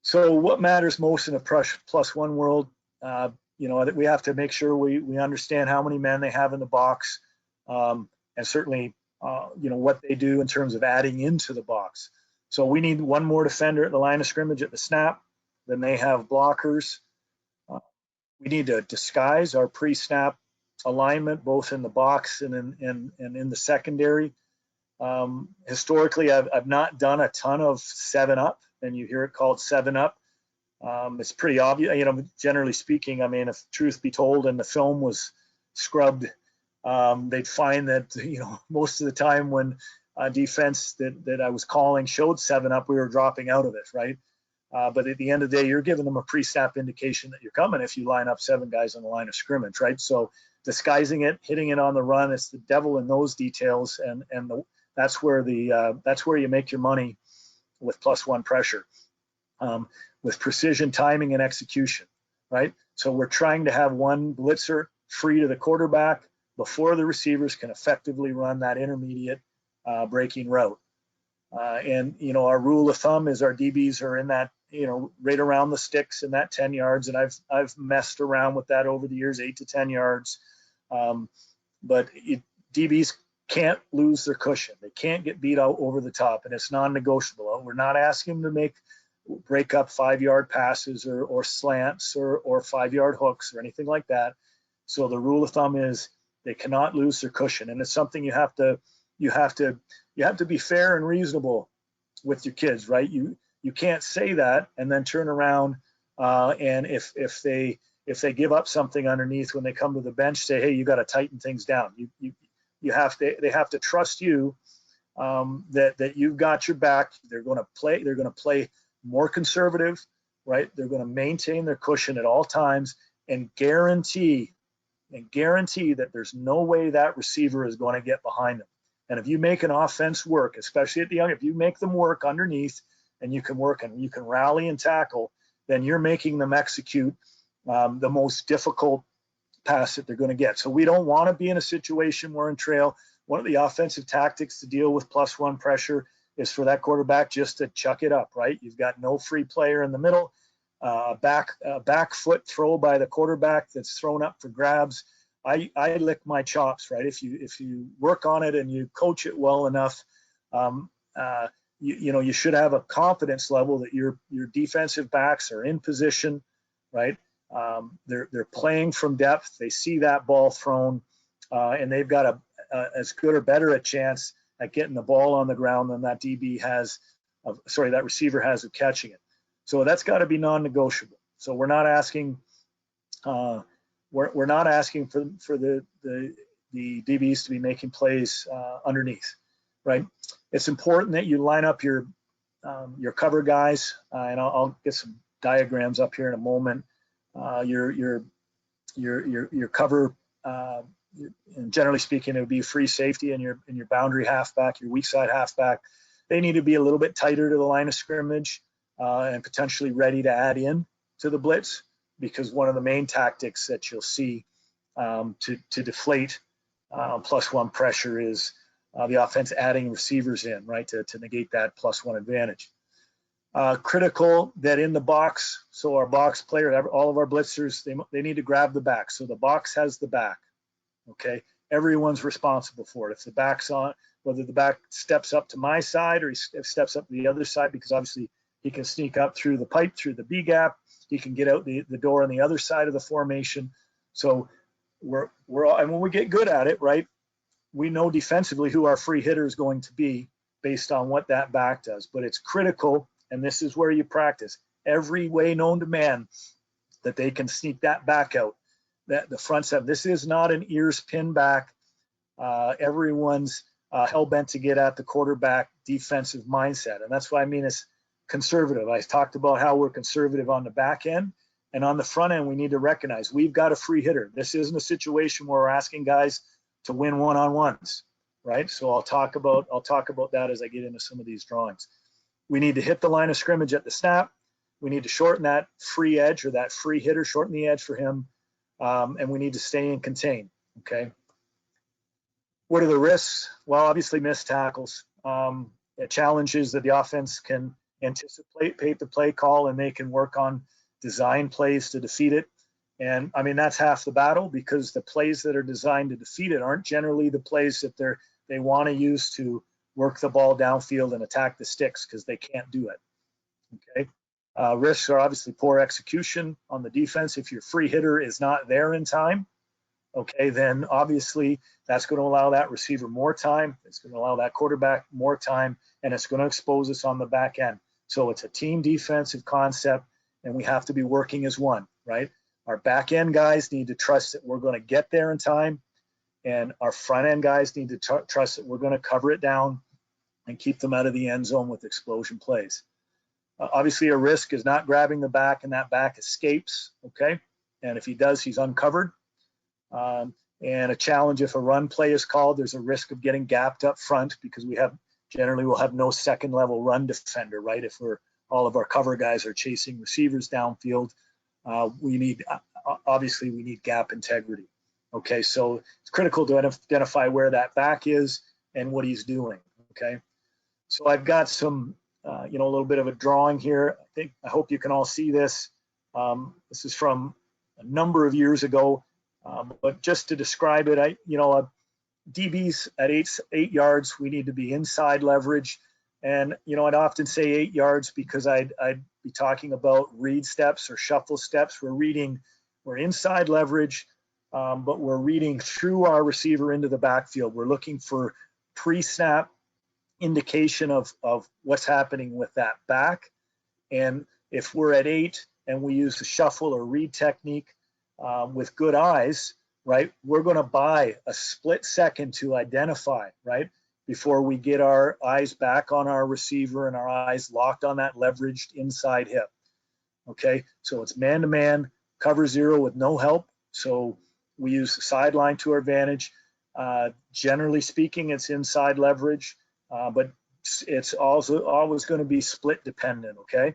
So what matters most in a +1 world? You know, we have to make sure we understand how many men they have in the box, and certainly, you know, what they do in terms of adding into the box. So we need one more defender at the line of scrimmage at the snap. Then they have blockers. We need to disguise our pre-snap alignment, both in the box and in the secondary. Historically, I've not done a ton of 7-up, and you hear it called 7-up. It's pretty obvious, you know, generally speaking. I mean, if truth be told, and the film was scrubbed, they'd find that, you know, most of the time when defense that I was calling showed 7-up, we were dropping out of it, right? But at the end of the day, you're giving them a pre-snap indication that you're coming if you line up 7 guys on the line of scrimmage, right? So disguising it, hitting it on the run, it's the devil in those details, and that's where you make your money with +1 pressure, with precision, timing, and execution, right? So we're trying to have one blitzer free to the quarterback before the receivers can effectively run that intermediate breaking route. And our rule of thumb is our DBs are in that, right around the sticks in that 10 yards. And I've messed around with that over the years, 8 to 10 yards. But DBs can't lose their cushion. They can't get beat out over the top, and it's non-negotiable. We're not asking them to break up 5-yard passes or slants or 5-yard hooks or anything like that. So the rule of thumb is they cannot lose their cushion, and it's something you have to be fair and reasonable with your kids, right? You can't say that and then turn around and if they give up something underneath when they come to the bench, say, hey, you got to tighten things down. They have to trust you that you've got your back. They're going to play more conservative, right? They're going to maintain their cushion at all times and guarantee that there's no way that receiver is going to get behind them. And if you make an offense work, especially at the young, if you make them work underneath and you can work and you can rally and tackle, then you're making them execute the most difficult pass that they're going to get. So we don't want to be in a situation where in trail, one of the offensive tactics to deal with +1 pressure is for that quarterback just to chuck it up, right? You've got no free player in the middle, back foot throw by the quarterback that's thrown up for grabs. I lick my chops, right? If you work on it and you coach it well enough, you should have a confidence level that your defensive backs are in position, right? They're playing from depth. They see that ball thrown, and they've got as good or better a chance at getting the ball on the ground than that that receiver has of catching it. So that's got to be non-negotiable. So we're not asking for the DBs to be making plays underneath, right? It's important that you line up your cover guys, and I'll get some diagrams up here in a moment. Your cover, and generally speaking, it would be free safety and your boundary halfback, your weak side halfback. They need to be a little bit tighter to the line of scrimmage and potentially ready to add in to the blitz, because one of the main tactics that you'll see to deflate +1 pressure is the offense adding receivers in, right, to negate that +1 advantage. Critical that in the box, so our box player, all of our blitzers, they need to grab the back. So the box has the back, okay? Everyone's responsible for it. If the back's on, whether the back steps up to my side or he steps up to the other side, because obviously he can sneak up through the pipe, through the B gap, he can get out the door on the other side of the formation. So we're all, and when we get good at it, right, we know defensively who our free hitter is going to be based on what that back does. But it's critical, and this is where you practice every way known to man that they can sneak that back out. That the front seven, this is not an ears pin back. Everyone's hell bent to get at the quarterback defensive mindset, and that's why I mean it's conservative. I talked about how we're conservative on the back end, and on the front end we need to recognize we've got a free hitter. This isn't a situation where we're asking guys to win one-on-ones, right? So I'll talk about that as I get into some of these drawings. We need to hit the line of scrimmage at the snap. We need to shorten that free edge or that free hitter, shorten the edge for him, and we need to stay and contain, okay? What are the risks? Well, obviously missed tackles. Challenges that the offense can anticipate the play call, and they can work on design plays to defeat it. And I mean, that's half the battle, because the plays that are designed to defeat it aren't generally the plays that they want to use to work the ball downfield and attack the sticks, because they can't do it, okay? Risks are obviously poor execution on the defense. If your free hitter is not there in time, okay, then obviously that's going to allow that receiver more time. It's going to allow that quarterback more time, and it's going to expose us on the back end. So it's a team defensive concept, and we have to be working as one, right? Our back end guys need to trust that we're going to get there in time, and our front end guys need to trust that we're going to cover it down and keep them out of the end zone with explosion plays. Obviously, a risk is not grabbing the back and that back escapes, okay? And if he does, he's uncovered. And a challenge, if a run play is called, there's a risk of getting gapped up front because generally we'll have no second level run defender, right? If all of our cover guys are chasing receivers downfield, obviously we need gap integrity. Okay, so it's critical to identify where that back is and what he's doing, okay? So I've got some, a little bit of a drawing here. I hope you can all see this. This is from a number of years ago, but just to describe it, DBs at 8 yards, we need to be inside leverage. And, I'd often say 8 yards because I'd be talking about read steps or shuffle steps. We're inside leverage, but we're reading through our receiver into the backfield. We're looking for pre-snap indication of what's happening with that back. And if we're at 8 and we use the shuffle or read technique with good eyes, right, we're going to buy a split second to identify, right, before we get our eyes back on our receiver and our eyes locked on that leveraged inside hip. Okay, so it's man-to-man, cover zero with no help. So we use the sideline to our advantage. Generally speaking, it's inside leverage, but it's also always going to be split dependent, okay?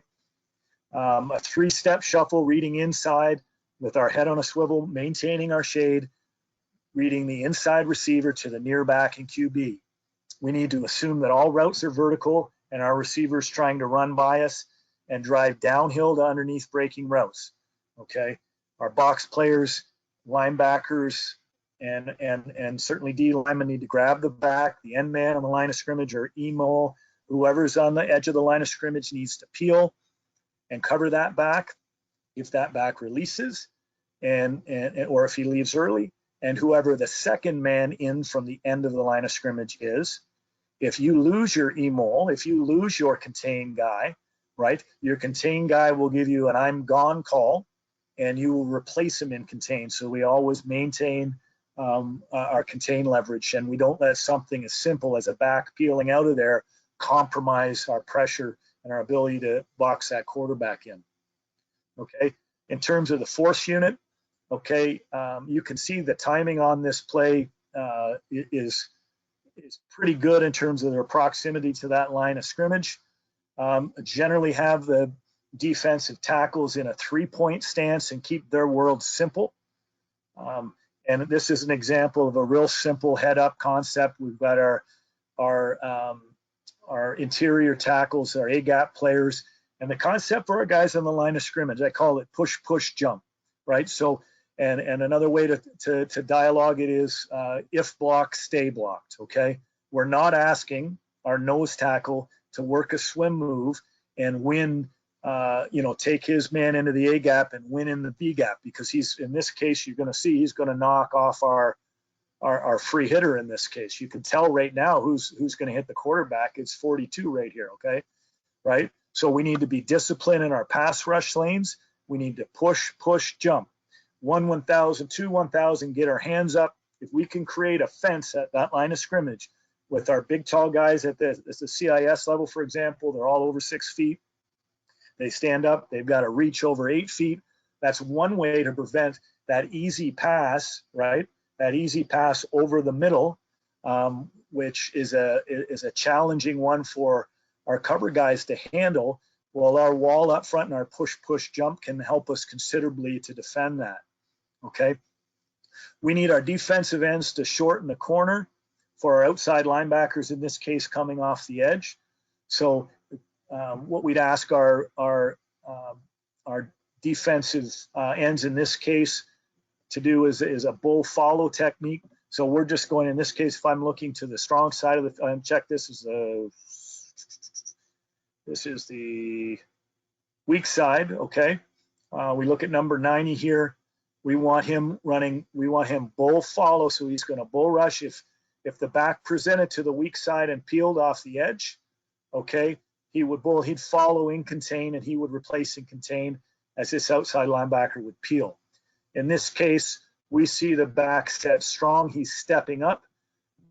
A three-step shuffle, reading inside with our head on a swivel, maintaining our shade, reading the inside receiver to the near back and QB. We need to assume that all routes are vertical and our receiver's trying to run by us and drive downhill to underneath breaking routes, okay? Our box players, linebackers, and certainly D linemen need to grab the back. The end man on the line of scrimmage or emo, whoever's on the edge of the line of scrimmage needs to peel and cover that back if that back releases or if he leaves early, and whoever the second man in from the end of the line of scrimmage is. If you lose your emo, if you lose your contain guy, right, your contain guy will give you an I'm gone call and you will replace him in contain. So we always maintain our contain leverage, and we don't let something as simple as a back peeling out of there compromise our pressure and our ability to box that quarterback in. Okay, in terms of the force unit, okay, you can see the timing on this play is pretty good in terms of their proximity to that line of scrimmage. Generally have the defensive tackles in a three-point stance and keep their world simple. And this is an example of a real simple head-up concept. We've got our interior tackles, our A-gap players, and the concept for our guys on the line of scrimmage, I call it push, push, jump, right? So, and another way to dialogue it is if blocked, stay blocked, okay? We're not asking our nose tackle to work a swim move and win, take his man into the A gap and win in the B gap, because in this case, you're going to see he's going to knock off our free hitter in this case. You can tell right now who's going to hit the quarterback. It's 42 right here, okay? Right? So we need to be disciplined in our pass rush lanes. We need to push, push, jump. 1,000, 2, 1,000, get our hands up. If we can create a fence at that line of scrimmage with our big, tall guys at the CIS level, for example, they're all over 6 feet. They stand up. They've got to reach over 8 feet. That's one way to prevent that easy pass, right? That easy pass over the middle, which is a challenging one for our cover guys to handle. Well, our wall up front and our push, push, jump can help us considerably to defend that, okay? We need our defensive ends to shorten the corner for our outside linebackers, in this case, coming off the edge. So what we'd ask our defensive ends in this case to do is a bull follow technique. So we're just going, in this case, if I'm looking to the strong side of the, check this is the weak side, okay? We look at number 90 here. We want him running, we want him bull follow, so he's going to bull rush. If the back presented to the weak side and peeled off the edge, okay, he'd follow in contain, and he would replace in contain as this outside linebacker would peel. In this case, we see the back set strong. He's stepping up.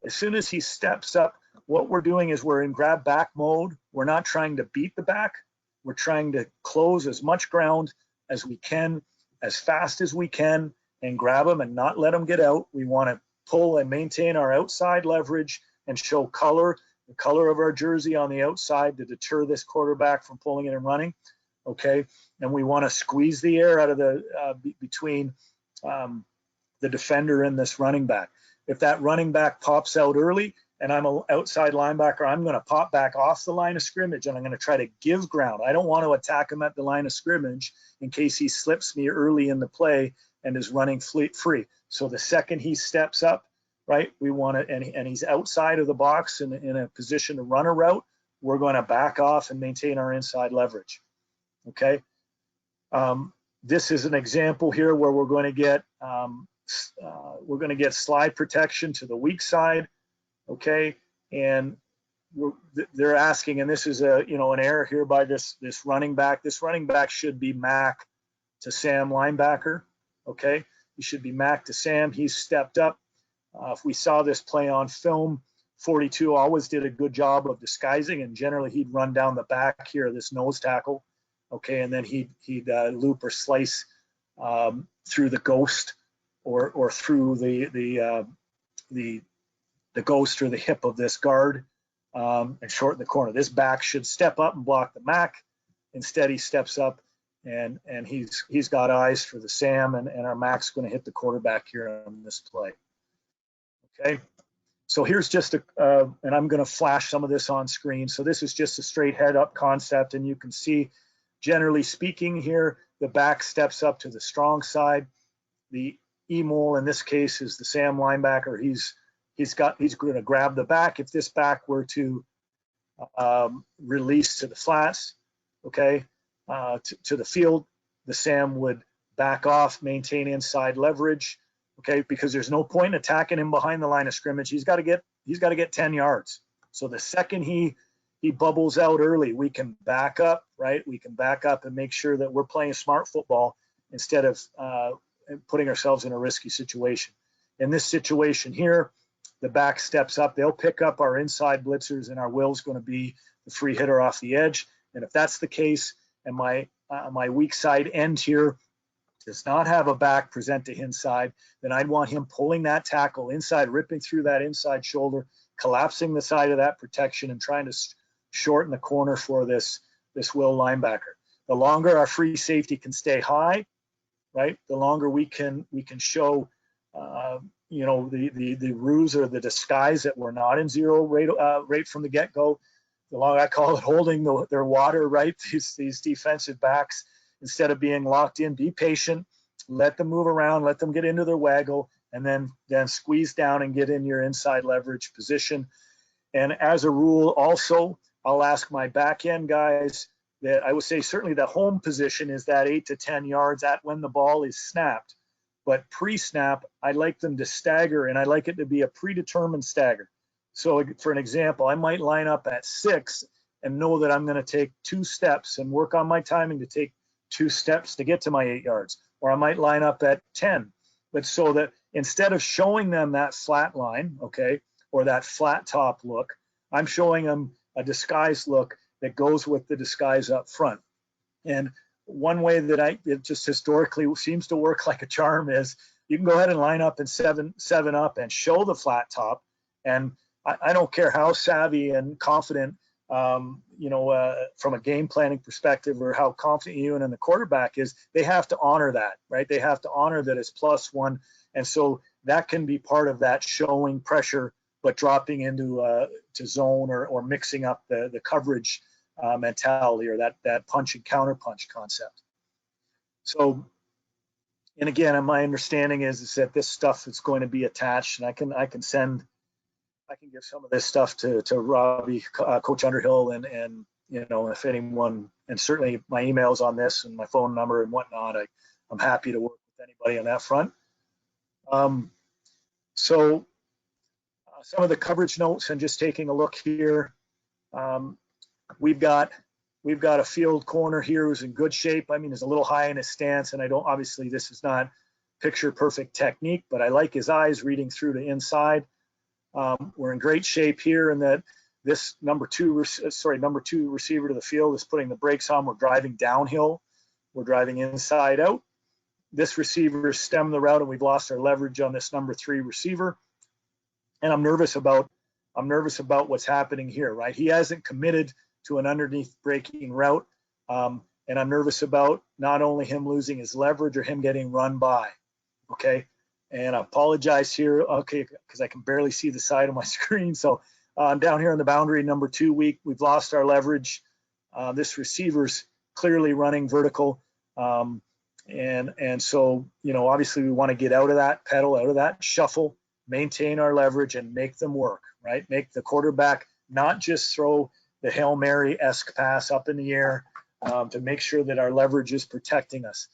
As soon as he steps up, what we're doing is we're in grab back mode. We're not trying to beat the back. we're trying to close as much ground as we can, as fast as we can, and grab them and not let them get out. We want to pull and maintain our outside leverage and show color, the color of our jersey on the outside to deter this quarterback from pulling it and running. Okay, and we want to squeeze the air out of the between the defender and this running back. If that running back pops out early and I'm an outside linebacker, I'm going to pop back off the line of scrimmage and I'm going to try to give ground. I don't want to attack him at the line of scrimmage in case he slips me early in the play and is running free. So the second he steps up, right, we want to, and he's outside of the box in a position to run a route, we're going to back off and maintain our inside leverage. Okay. This is an example here where we're going to get slide protection to the weak side. Okay, and they're asking, and this is an error here by this running back. This running back should be Mac to Sam linebacker. Okay, he should be Mac to Sam. He's stepped up. If we saw this play on film, 42 always did a good job of disguising, and generally he'd run down the back here, this nose tackle. Okay, and then he'd loop or slice through the ghost or through the ghost or the hip of this guard and shorten the corner. This back should step up and block the Mac. Instead, he steps up and he's got eyes for the Sam, and our Mac's going to hit the quarterback here on this play. Okay, so here's just and I'm going to flash some of this on screen. So this is just a straight head up concept, and you can see, generally speaking here, the back steps up to the strong side. The Emil in this case is the Sam linebacker. He's going to grab the back. If this back were to release to the flats, okay, to the field, the Sam would back off, maintain inside leverage, okay, because there's no point in attacking him behind the line of scrimmage. He's got to get 10 yards. So the second he bubbles out early, we can back up, right? We can back up and make sure that we're playing smart football instead of putting ourselves in a risky situation. In this situation here, the back steps up. They'll pick up our inside blitzers, and our Will's going to be the free hitter off the edge. And if that's the case, and my weak side end here does not have a back present to inside, then I'd want him pulling that tackle inside, ripping through that inside shoulder, collapsing the side of that protection, and trying to shorten the corner for this Will linebacker. The longer our free safety can stay high, right, the longer we can show the ruse or the disguise that we're not in zero rate from the get-go. The longer, I call it holding their water, right? These defensive backs, instead of being locked in, be patient, let them move around, let them get into their waggle, and then squeeze down and get in your inside leverage position. And as a rule, also, I'll ask my back end guys that I would say certainly the home position is that 8 to 10 yards at when the ball is snapped. But pre-snap, I like them to stagger, and I like it to be a predetermined stagger. So for an example, I might line up at 6 and know that I'm going to take 2 steps and work on my timing to take 2 steps to get to my 8 yards. Or I might line up at 10. But so that instead of showing them that flat line, okay, or that flat top look, I'm showing them a disguise look that goes with the disguise up front. And one way that it just historically seems to work like a charm is you can go ahead and line up in 7 up and show the flat top. And I don't care how savvy and confident, from a game planning perspective, or how confident you and the quarterback is, they have to honor that, right? They have to honor that it's +1. And so that can be part of that showing pressure, but dropping into to zone or mixing up the coverage mentality, or that punch and counter punch concept. So, and again, my understanding is that this stuff is going to be attached, and I can give some of this stuff to Robbie, Coach Underhill, and if anyone, and certainly my emails on this and my phone number and whatnot, I'm happy to work with anybody on that front. So some of the coverage notes, and just taking a look here. We've got a field corner here who's in good shape. I mean, he's a little high in his stance, and obviously this is not picture perfect technique, but I like his eyes reading through to inside. We're in great shape here in that this number two receiver to the field is putting the brakes on. We're driving downhill. We're driving inside out. This receiver stemmed the route, and we've lost our leverage on this number 3 receiver. And I'm nervous about what's happening here, right? He hasn't committed to an underneath breaking route. And I'm nervous about not only him losing his leverage or him getting run by, okay? And I apologize here, okay, because I can barely see the side of my screen. So down here on the boundary, number 2, we've lost our leverage. This receiver's clearly running vertical. And so, you know, obviously we want to get out of that, pedal out of that, shuffle, maintain our leverage, and make them work, right? Make the quarterback not just throw the Hail Mary-esque pass up in the air, to make sure that our leverage is protecting us.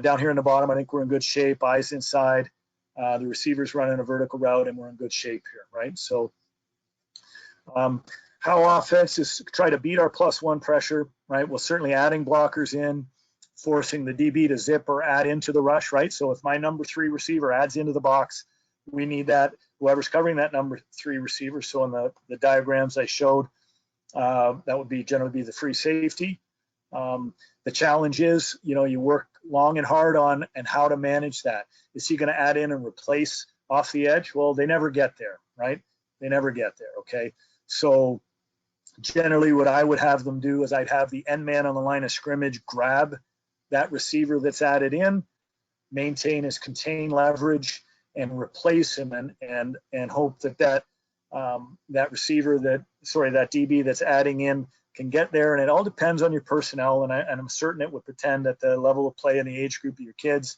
Down here in the bottom, I think we're in good shape, eyes inside. The receiver's running a vertical route, and we're in good shape here, right? So how offenses try to beat our +1 pressure, right? Well, certainly adding blockers in, forcing the DB to zip or add into the rush, right? So if my number 3 receiver adds into the box, we need that, whoever's covering that number 3 receiver. So in the diagrams I showed, that would generally be the free safety. The challenge is, you know, you work long and hard on and how to manage that. Is he going to add in and replace off the edge? Well, they never get there, right? They never get there, okay? So generally what I would have them do is I'd have the end man on the line of scrimmage grab that receiver that's added in, maintain his contained leverage, and replace him, and hope that receiver that DB that's adding in can get there. And it all depends on your personnel, and I'm certain it would pretend at the level of play and the age group of your kids.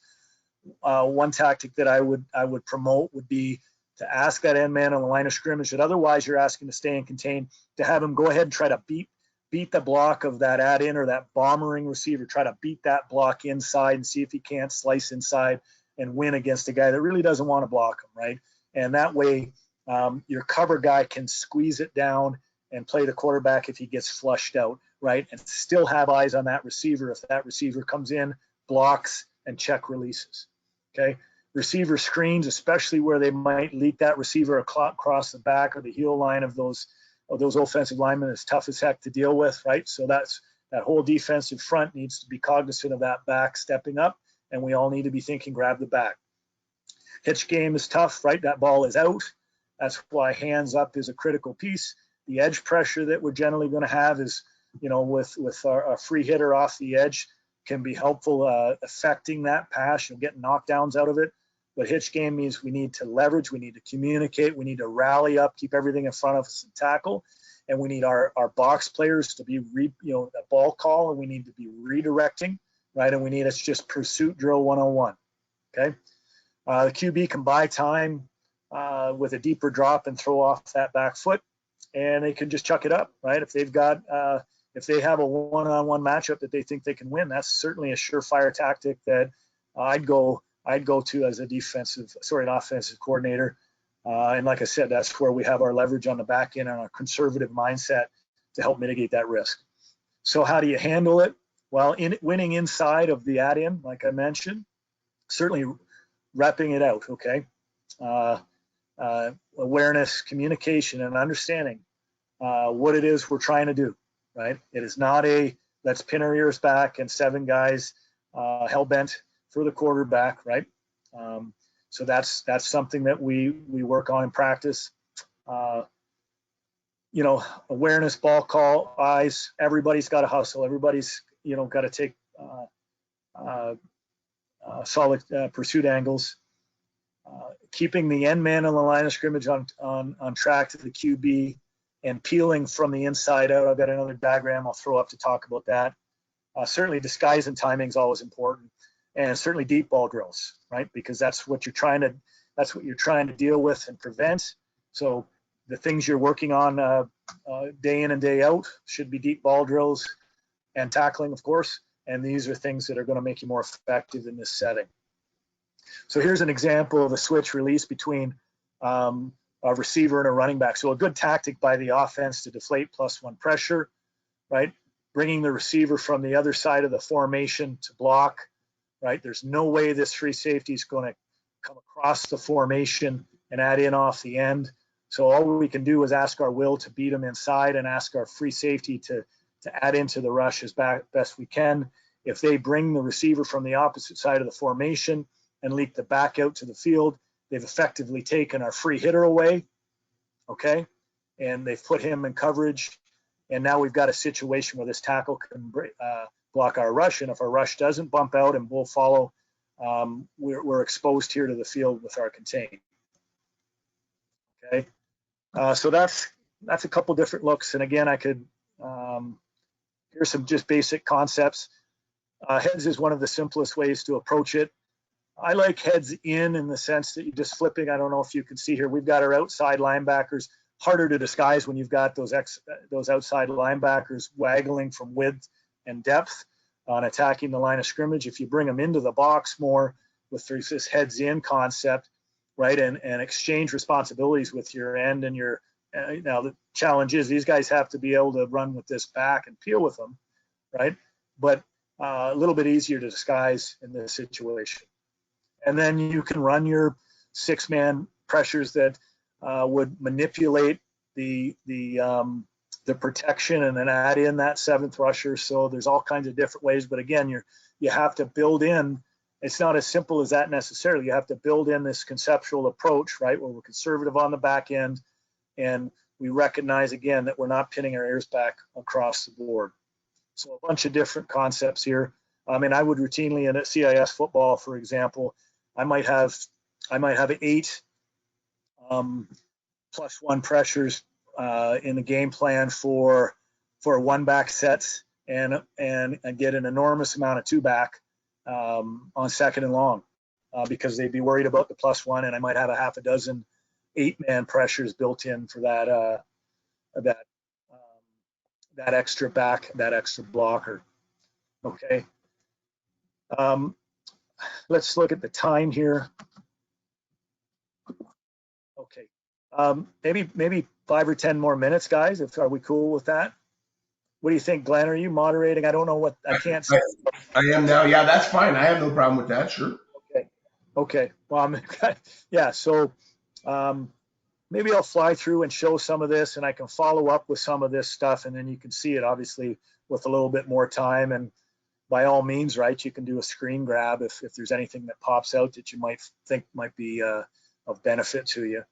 One tactic that I would promote would be to ask that end man on the line of scrimmage that otherwise you're asking to stay and contain, to have him go ahead and try to beat the block of that add in or that bombering receiver, try to beat that block inside and see if he can't slice inside and win against a guy that really doesn't want to block him, right? And that way your cover guy can squeeze it down and play the quarterback if he gets flushed out, right? And still have eyes on that receiver if that receiver comes in, blocks, and check releases, okay? Receiver screens, especially where they might leak that receiver across the back or the heel line of those offensive linemen, is tough as heck to deal with, right? So that whole defensive front needs to be cognizant of that back stepping up, and we all need to be thinking grab the back. Hitch game is tough, right? That ball is out. That's why hands up is a critical piece. The edge pressure that we're generally going to have is, you know, with our free hitter off the edge can be helpful affecting that pass, you know, getting knockdowns out of it. But hitch game means we need to leverage, we need to communicate, we need to rally up, keep everything in front of us and tackle. And we need our box players to be, a ball call, and we need to be redirecting, right? And it's just pursuit drill 101, okay? The QB can buy time with a deeper drop and throw off that back foot, and they can just chuck it up, right? If they have a one-on-one matchup that they think they can win, that's certainly a surefire tactic that I'd go to as an offensive coordinator. And like I said, that's where we have our leverage on the back end and our conservative mindset to help mitigate that risk. So how do you handle it? Well, winning inside of the add-in, like I mentioned, certainly repping it out, okay? Awareness, communication, and understanding what it is we're trying to do, right? It is not a let's pin our ears back and 7 guys hell-bent for the quarterback, right? So that's something that we work on in practice. Awareness, ball call, eyes, everybody's got to hustle. Everybody's, got to take solid pursuit angles. Keeping the end man on the line of scrimmage on track to the QB and peeling from the inside out. I've got another diagram I'll throw up to talk about that. Certainly disguise and timing is always important, and certainly deep ball drills, right? Because that's what you're trying to deal with and prevent. So the things you're working on day in and day out should be deep ball drills and tackling, of course. And these are things that are going to make you more effective in this setting. So here's an example of a switch release between a receiver and a running back. So a good tactic by the offense to deflate +1 pressure, right? Bringing the receiver from the other side of the formation to block, right? There's no way this free safety is going to come across the formation and add in off the end. So all we can do is ask our will to beat them inside and ask our free safety to add into the rush as best we can. If they bring the receiver from the opposite side of the formation and leak the back out to the field, they've effectively taken our free hitter away, okay? And they've put him in coverage. And now we've got a situation where this tackle can block our rush. And if our rush doesn't bump out and we'll follow, we're exposed here to the field with our contain. Okay, so that's a couple different looks. And again, I could, here's some just basic concepts. Heads is one of the simplest ways to approach it. I like heads in the sense that you're just flipping. I don't know if you can see here. We've got our outside linebackers. Harder to disguise when you've got those outside linebackers waggling from width and depth on attacking the line of scrimmage. If you bring them into the box more with this heads in concept, right, and exchange responsibilities with your end and your, now the challenge is these guys have to be able to run with this back and peel with them, right? But a little bit easier to disguise in this situation. And then you can run your 6-man pressures that would manipulate the protection and then add in that 7th rusher. So there's all kinds of different ways, but again, you have to build in. It's not as simple as that necessarily. You have to build in this conceptual approach, right, where we're conservative on the back end, and we recognize again that we're not pinning our ears back across the board. So a bunch of different concepts here. I mean, I would routinely in a CIS football, for example, I might have 8 +1 pressures in the game plan for 1-back sets and get an enormous amount of 2-back on 2nd and long because they'd be worried about the +1, and I might have a half a dozen 8-man pressures built in for that extra back, that extra blocker. Okay. Let's look at the time here. Okay. Maybe 5 or 10 more minutes, guys. Are we cool with that? What do you think, Glenn? Are you moderating? I don't know what I can't see. I am now. Yeah, that's fine. I have no problem with that. Sure. Okay. Okay. Well, yeah. So maybe I'll fly through and show some of this, and I can follow up with some of this stuff, and then you can see it obviously with a little bit more time. And by all means, right, you can do a screen grab if there's anything that pops out that you might think might be of benefit to you.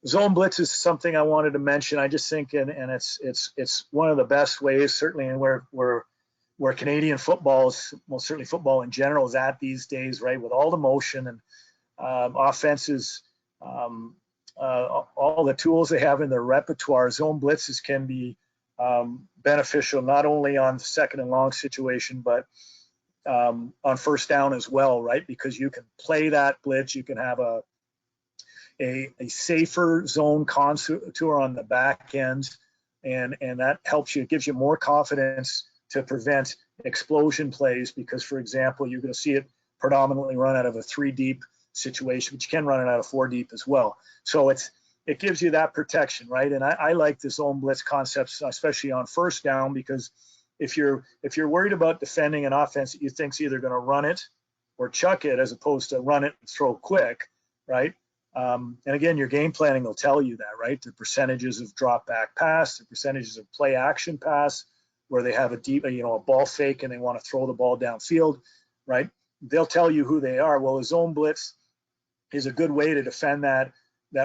Zone blitz is something I wanted to mention. I just think, and it's one of the best ways, certainly, and where Canadian football is, well, certainly football in general is at these days, right, with all the motion and offenses, all the tools they have in their repertoire. Zone blitzes can be beneficial not only on the 2nd and long situation, but on 1st down as well, right? Because you can play that blitz, you can have a safer zone contour on the back end, and that helps you, it gives you more confidence to prevent explosion plays, because, for example, you're going to see it predominantly run out of a 3-deep situation, but you can run it out of 4-deep as well. So it gives you that protection, right? And I like the zone blitz concepts, especially on 1st down, because if you're worried about defending an offense that you think's either going to run it or chuck it as opposed to run it and throw quick, right? And again, your game planning will tell you that, right? The percentages of drop back pass, the percentages of play action pass, where they have a ball fake and they want to throw the ball downfield, right? They'll tell you who they are. Well, a zone blitz is a good way to defend that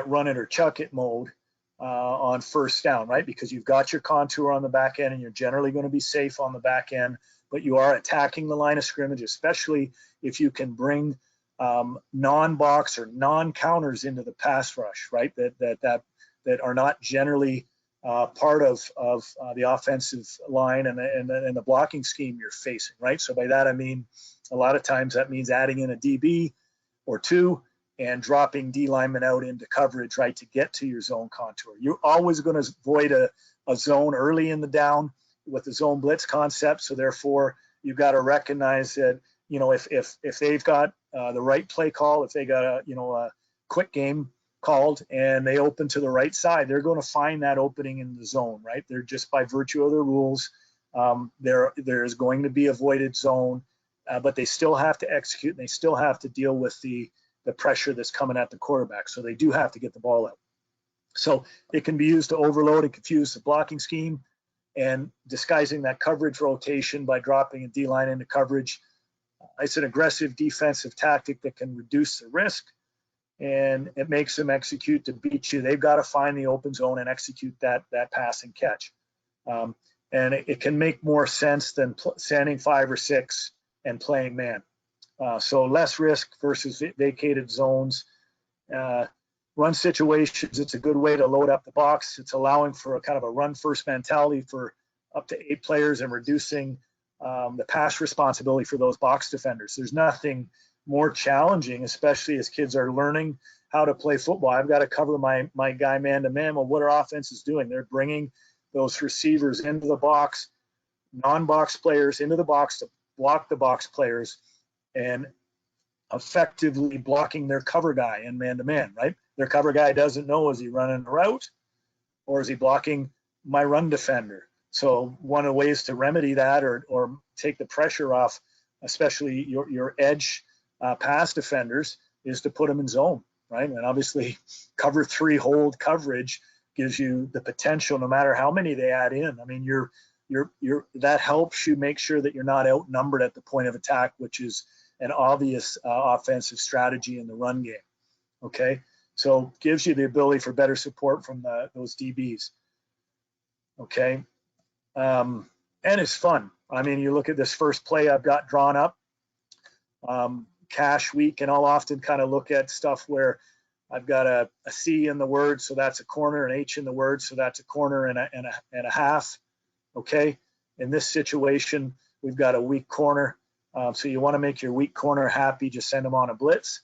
run it or chuck it mode on 1st down, right? Because you've got your contour on the back end and you're generally going to be safe on the back end, but you are attacking the line of scrimmage, especially if you can bring non-box or non-counters into the pass rush, right? That are not generally part of the offensive line and the blocking scheme you're facing, right? So by that I mean a lot of times that means adding in a DB or 2 and dropping D linemen out into coverage, right, to get to your zone contour. You're always going to avoid a zone early in the down with the zone blitz concept. So therefore, you've got to recognize that, if they've got the right play call, if they got a quick game called and they open to the right side, they're going to find that opening in the zone, right? They're just by virtue of the rules, there is going to be avoided zone, but they still have to execute and they still have to deal with the pressure that's coming at the quarterback. So they do have to get the ball out. So it can be used to overload and confuse the blocking scheme, and disguising that coverage rotation by dropping a D-line into coverage. It's an aggressive defensive tactic that can reduce the risk, and it makes them execute to beat you. They've got to find the open zone and execute that pass and catch. And it can make more sense than standing 5 or 6 and playing man. So less risk versus vacated zones. Run situations, it's a good way to load up the box. It's allowing for a kind of a run first mentality for up to 8 players and reducing the pass responsibility for those box defenders. There's nothing more challenging, especially as kids are learning how to play football. I've got to cover my guy man to man. Well, what our offense is doing, they're bringing those receivers into the box, non-box players into the box to block the box players, and effectively blocking their cover guy in man-to-man, right? Their cover guy doesn't know, is he running a route or is he blocking my run defender? So one of the ways to remedy that or take the pressure off, especially your edge pass defenders, is to put them in zone, right? And obviously cover 3 hold coverage gives you the potential, no matter how many they add in. I mean, that helps you make sure that you're not outnumbered at the point of attack, which is an obvious offensive strategy in the run game. Okay, so gives you the ability for better support from those DBs. Okay, and it's fun. I mean, you look at this first play I've got drawn up, cash week, and I'll often kind of look at stuff where I've got a C in the word, so that's a corner, an H in the word, so that's a corner and a half. Okay, in this situation, we've got a weak corner. So you want to make your weak corner happy, just send them on a blitz.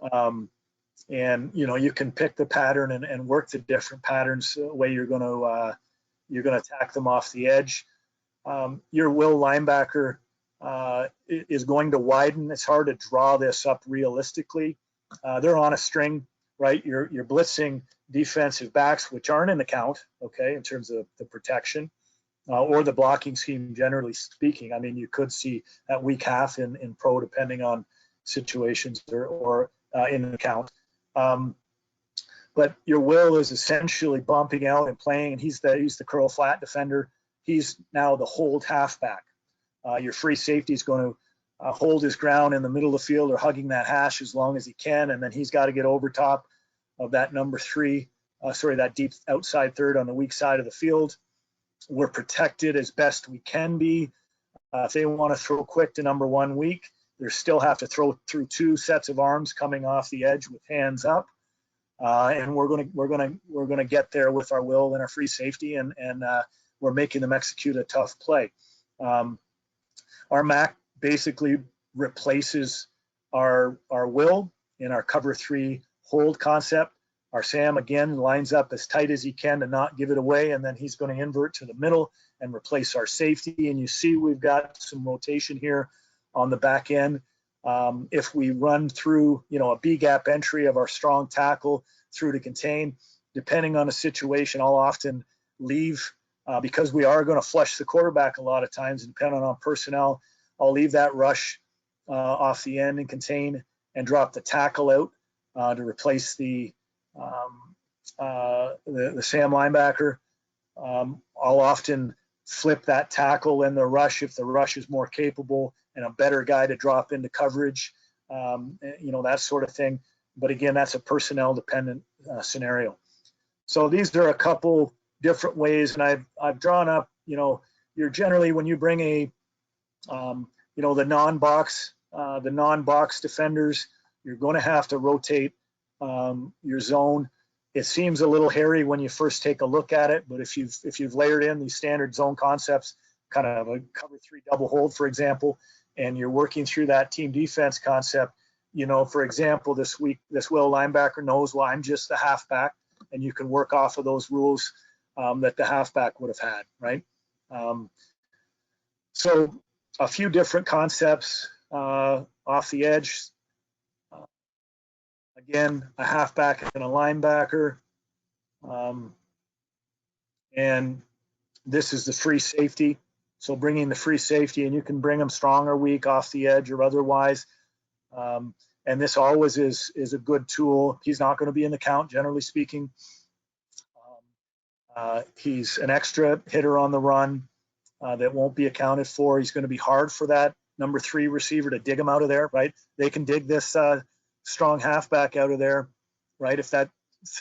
And you can pick the pattern and work the different patterns the way you're going to attack them off the edge. Your will linebacker is going to widen. It's hard to draw this up realistically. They're on a string, right? You're blitzing defensive backs, which aren't in the count, okay, in terms of the protection. Or the blocking scheme, generally speaking. I mean, you could see that weak half in pro, depending on situations or in the count. But your will is essentially bumping out and playing, and he's the curl flat defender. He's now the hold halfback. Your free safety is going to hold his ground in the middle of the field or hugging that hash as long as he can, and then he's got to get over top of that number 3, that deep outside third on the weak side of the field. We're protected as best we can be. If they want to throw quick to number 1 weak, they still have to throw through 2 sets of arms coming off the edge with hands up, and we're gonna get there with our will and our free safety, and we're making them execute a tough play. Our MAC basically replaces our will in our cover 3 hold concept. Our Sam, again, lines up as tight as he can to not give it away, and then he's going to invert to the middle and replace our safety. And you see we've got some rotation here on the back end. If we run through, a B-gap entry of our strong tackle through to contain, depending on the situation, I'll often leave, because we are going to flush the quarterback a lot of times, and depending on personnel, I'll leave that rush off the end and contain and drop the tackle out to replace the Sam linebacker. I'll often flip that tackle in the rush if the rush is more capable and a better guy to drop into coverage, that sort of thing. But again, that's a personnel dependent scenario. So these are a couple different ways, and I've drawn up, you're generally, when you bring the non-box defenders, you're going to have to rotate your zone. It seems a little hairy when you first take a look at it, but if you've layered in these standard zone concepts, kind of a cover 3 double hold, for example, and you're working through that team defense concept, for example, this week, this will linebacker knows, well, I'm just the halfback, and you can work off of those rules that the halfback would have had, right? So a few different concepts off the edge. Again, a halfback and a linebacker. And this is the free safety. So bringing the free safety, and you can bring them strong or weak off the edge or otherwise. And this always is a good tool. He's not going to be in the count, generally speaking. He's an extra hitter on the run that won't be accounted for. He's going to be hard for that number 3 receiver to dig him out of there, right? They can dig this strong halfback out of there, right? If that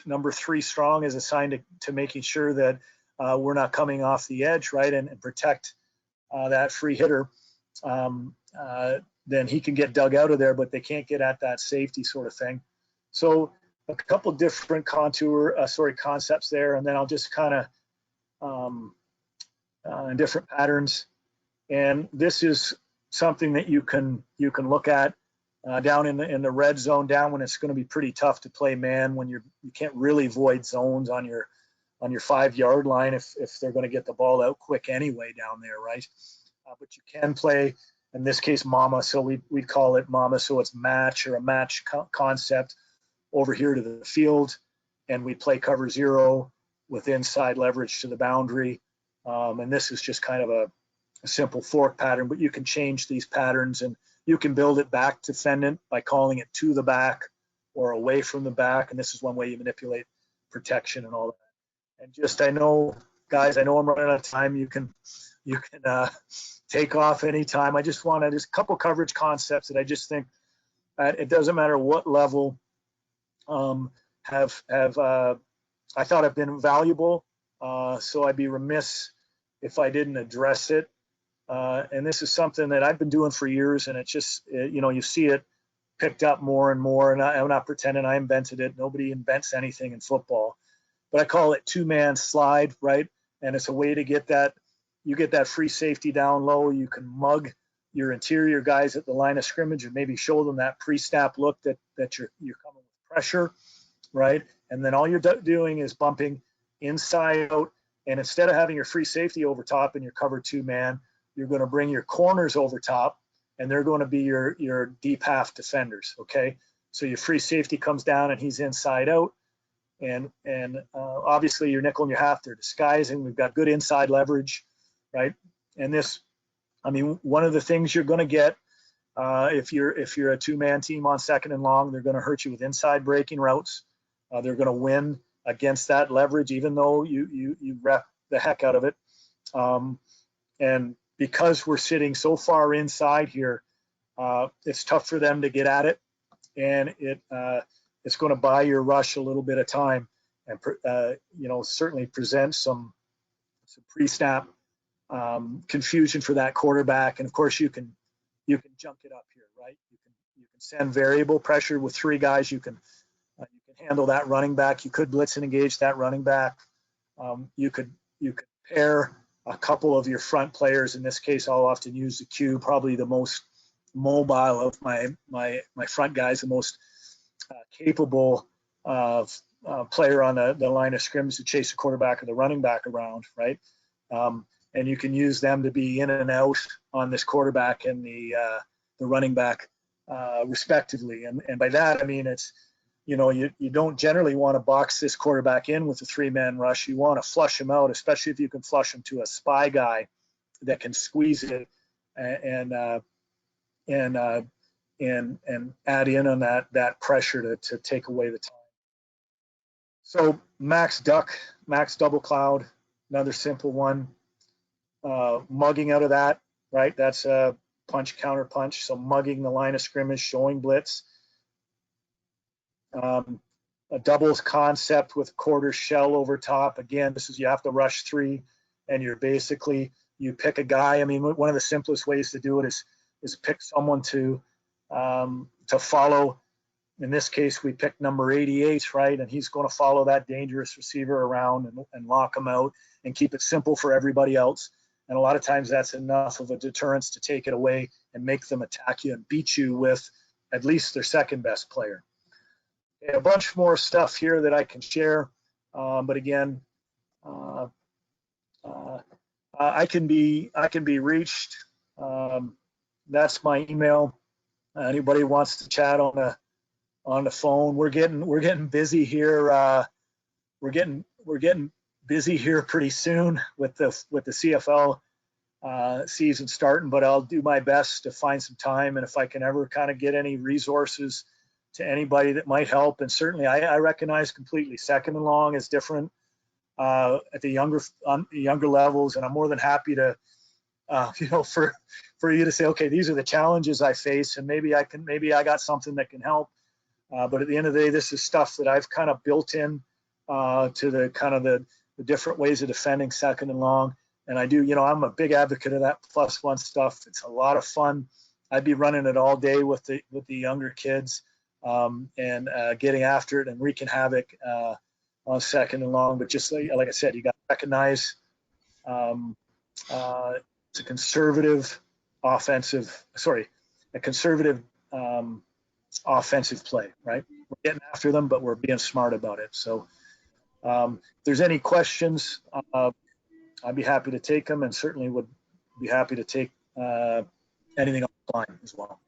number 3 strong is assigned to making sure that we're not coming off the edge, right, and protect that free hitter, then he can get dug out of there, but they can't get at that safety sort of thing. So a couple different concepts there, and then I'll just kind of in different patterns. And this is something that you can look at down in the red zone, down when it's going to be pretty tough to play man, when you can't really void zones on your 5-yard line if they're going to get the ball out quick anyway down there, right? But you can play, in this case, mama. So we call it mama. So it's match, or a match concept over here to the field. And we play cover 0 with inside leverage to the boundary. And this is just kind of a simple fork pattern, but you can change these patterns, and you can build it back defendant by calling it to the back or away from the back. And this is one way you manipulate protection and all that. And just, I know, guys, I know I'm running out of time. You can take off anytime. I just want to, just a couple coverage concepts that I just think that it doesn't matter what level I thought have been valuable. So I'd be remiss if I didn't address it. And this is something that I've been doing for years, and it's just, you see it picked up more and more. And I'm not pretending I invented it. Nobody invents anything in football, but I call it 2-man slide, right? And it's a way to get that, you get that free safety down low. You can mug your interior guys at the line of scrimmage and maybe show them that pre-snap look that you're coming with pressure, right? And then all you're doing is bumping inside out. And instead of having your free safety over top and your cover 2-man, you're going to bring your corners over top, and they're going to be your deep half defenders, okay? So your free safety comes down and he's inside out. And obviously your nickel and your half, they're disguising. We've got good inside leverage, right? And this, I mean, one of the things you're going to get if you're a 2-man team on 2nd and long, they're going to hurt you with inside breaking routes. They're going to win against that leverage, even though you rep the heck out of it. And because we're sitting so far inside here, it's tough for them to get at it, and it's going to buy your rush a little bit of time, and certainly present some pre-snap confusion for that quarterback. And of course, you can junk it up here, right? You can send variable pressure with 3 guys. You can handle that running back. You could blitz and engage that running back. You could pair a couple of your front players. In this case, I'll often use the Q, probably the most mobile of my front guys, the most capable player on the line of scrimmage to chase the quarterback or the running back around, right? And you can use them to be in and out on this quarterback and the running back respectively. And by that, I mean, it's, you don't generally want to box this quarterback in with a 3-man rush. You want to flush him out, especially if you can flush him to a spy guy that can squeeze it and add in on that pressure to take away the time. So max duck, max double cloud, another simple one. Mugging out of that, right? That's a punch, counter punch. So mugging the line of scrimmage, showing blitz. A doubles concept with quarter shell over top. Again, this is, you have to rush 3, and you pick a guy. I mean, one of the simplest ways to do it is pick someone to follow. In this case, we picked number 88, right? And he's going to follow that dangerous receiver around and lock him out and keep it simple for everybody else. And a lot of times that's enough of a deterrence to take it away and make them attack you and beat you with at least their second best player. A bunch more stuff here that I can share, but again, I can be reached. That's my email. Anybody wants to chat on the phone? We're getting busy here. We're getting busy here pretty soon with the CFL season starting, but I'll do my best to find some time, and if I can ever kind of get any resources to anybody that might help. And certainly I recognize completely 2nd and long is different at the younger levels, and I'm more than happy to, for you to say, okay, these are the challenges I face, and maybe I got something that can help. But at the end of the day, this is stuff that I've kind of built in to the kind of the different ways of defending second and long. And I do, I'm a big advocate of that +1 stuff. It's a lot of fun. I'd be running it all day with the younger kids, and getting after it and wreaking havoc on second and long. But just like I said, you got to recognize it's a conservative offensive play, right? We're getting after them, but we're being smart about it. So if there's any questions, I'd be happy to take them, and certainly would be happy to take anything offline as well.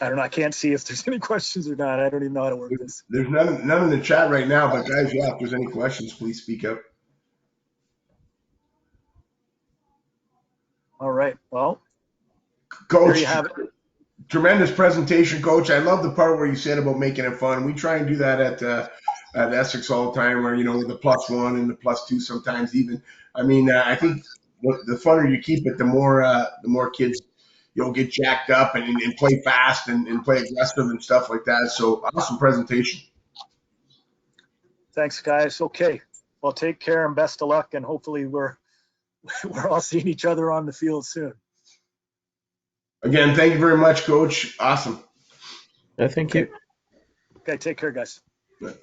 I don't know. I can't see if there's any questions or not. I don't even know how to work this. There's none in the chat right now, but guys, yeah, if there's any questions, please speak up. All right. Well, Coach, there you have it. Tremendous presentation, Coach. I love the part where you said about making it fun. We try and do that at Essex all the time, where with the +1 and the +2 sometimes even. I mean, I think the funner you keep it, the more kids get jacked up and play fast and play aggressive and stuff like that. So awesome presentation. Thanks, guys. Okay. Well, take care and best of luck, and hopefully we're all seeing each other on the field soon. Again, thank you very much, Coach. Awesome. Thank you. Okay, take care, guys. Good.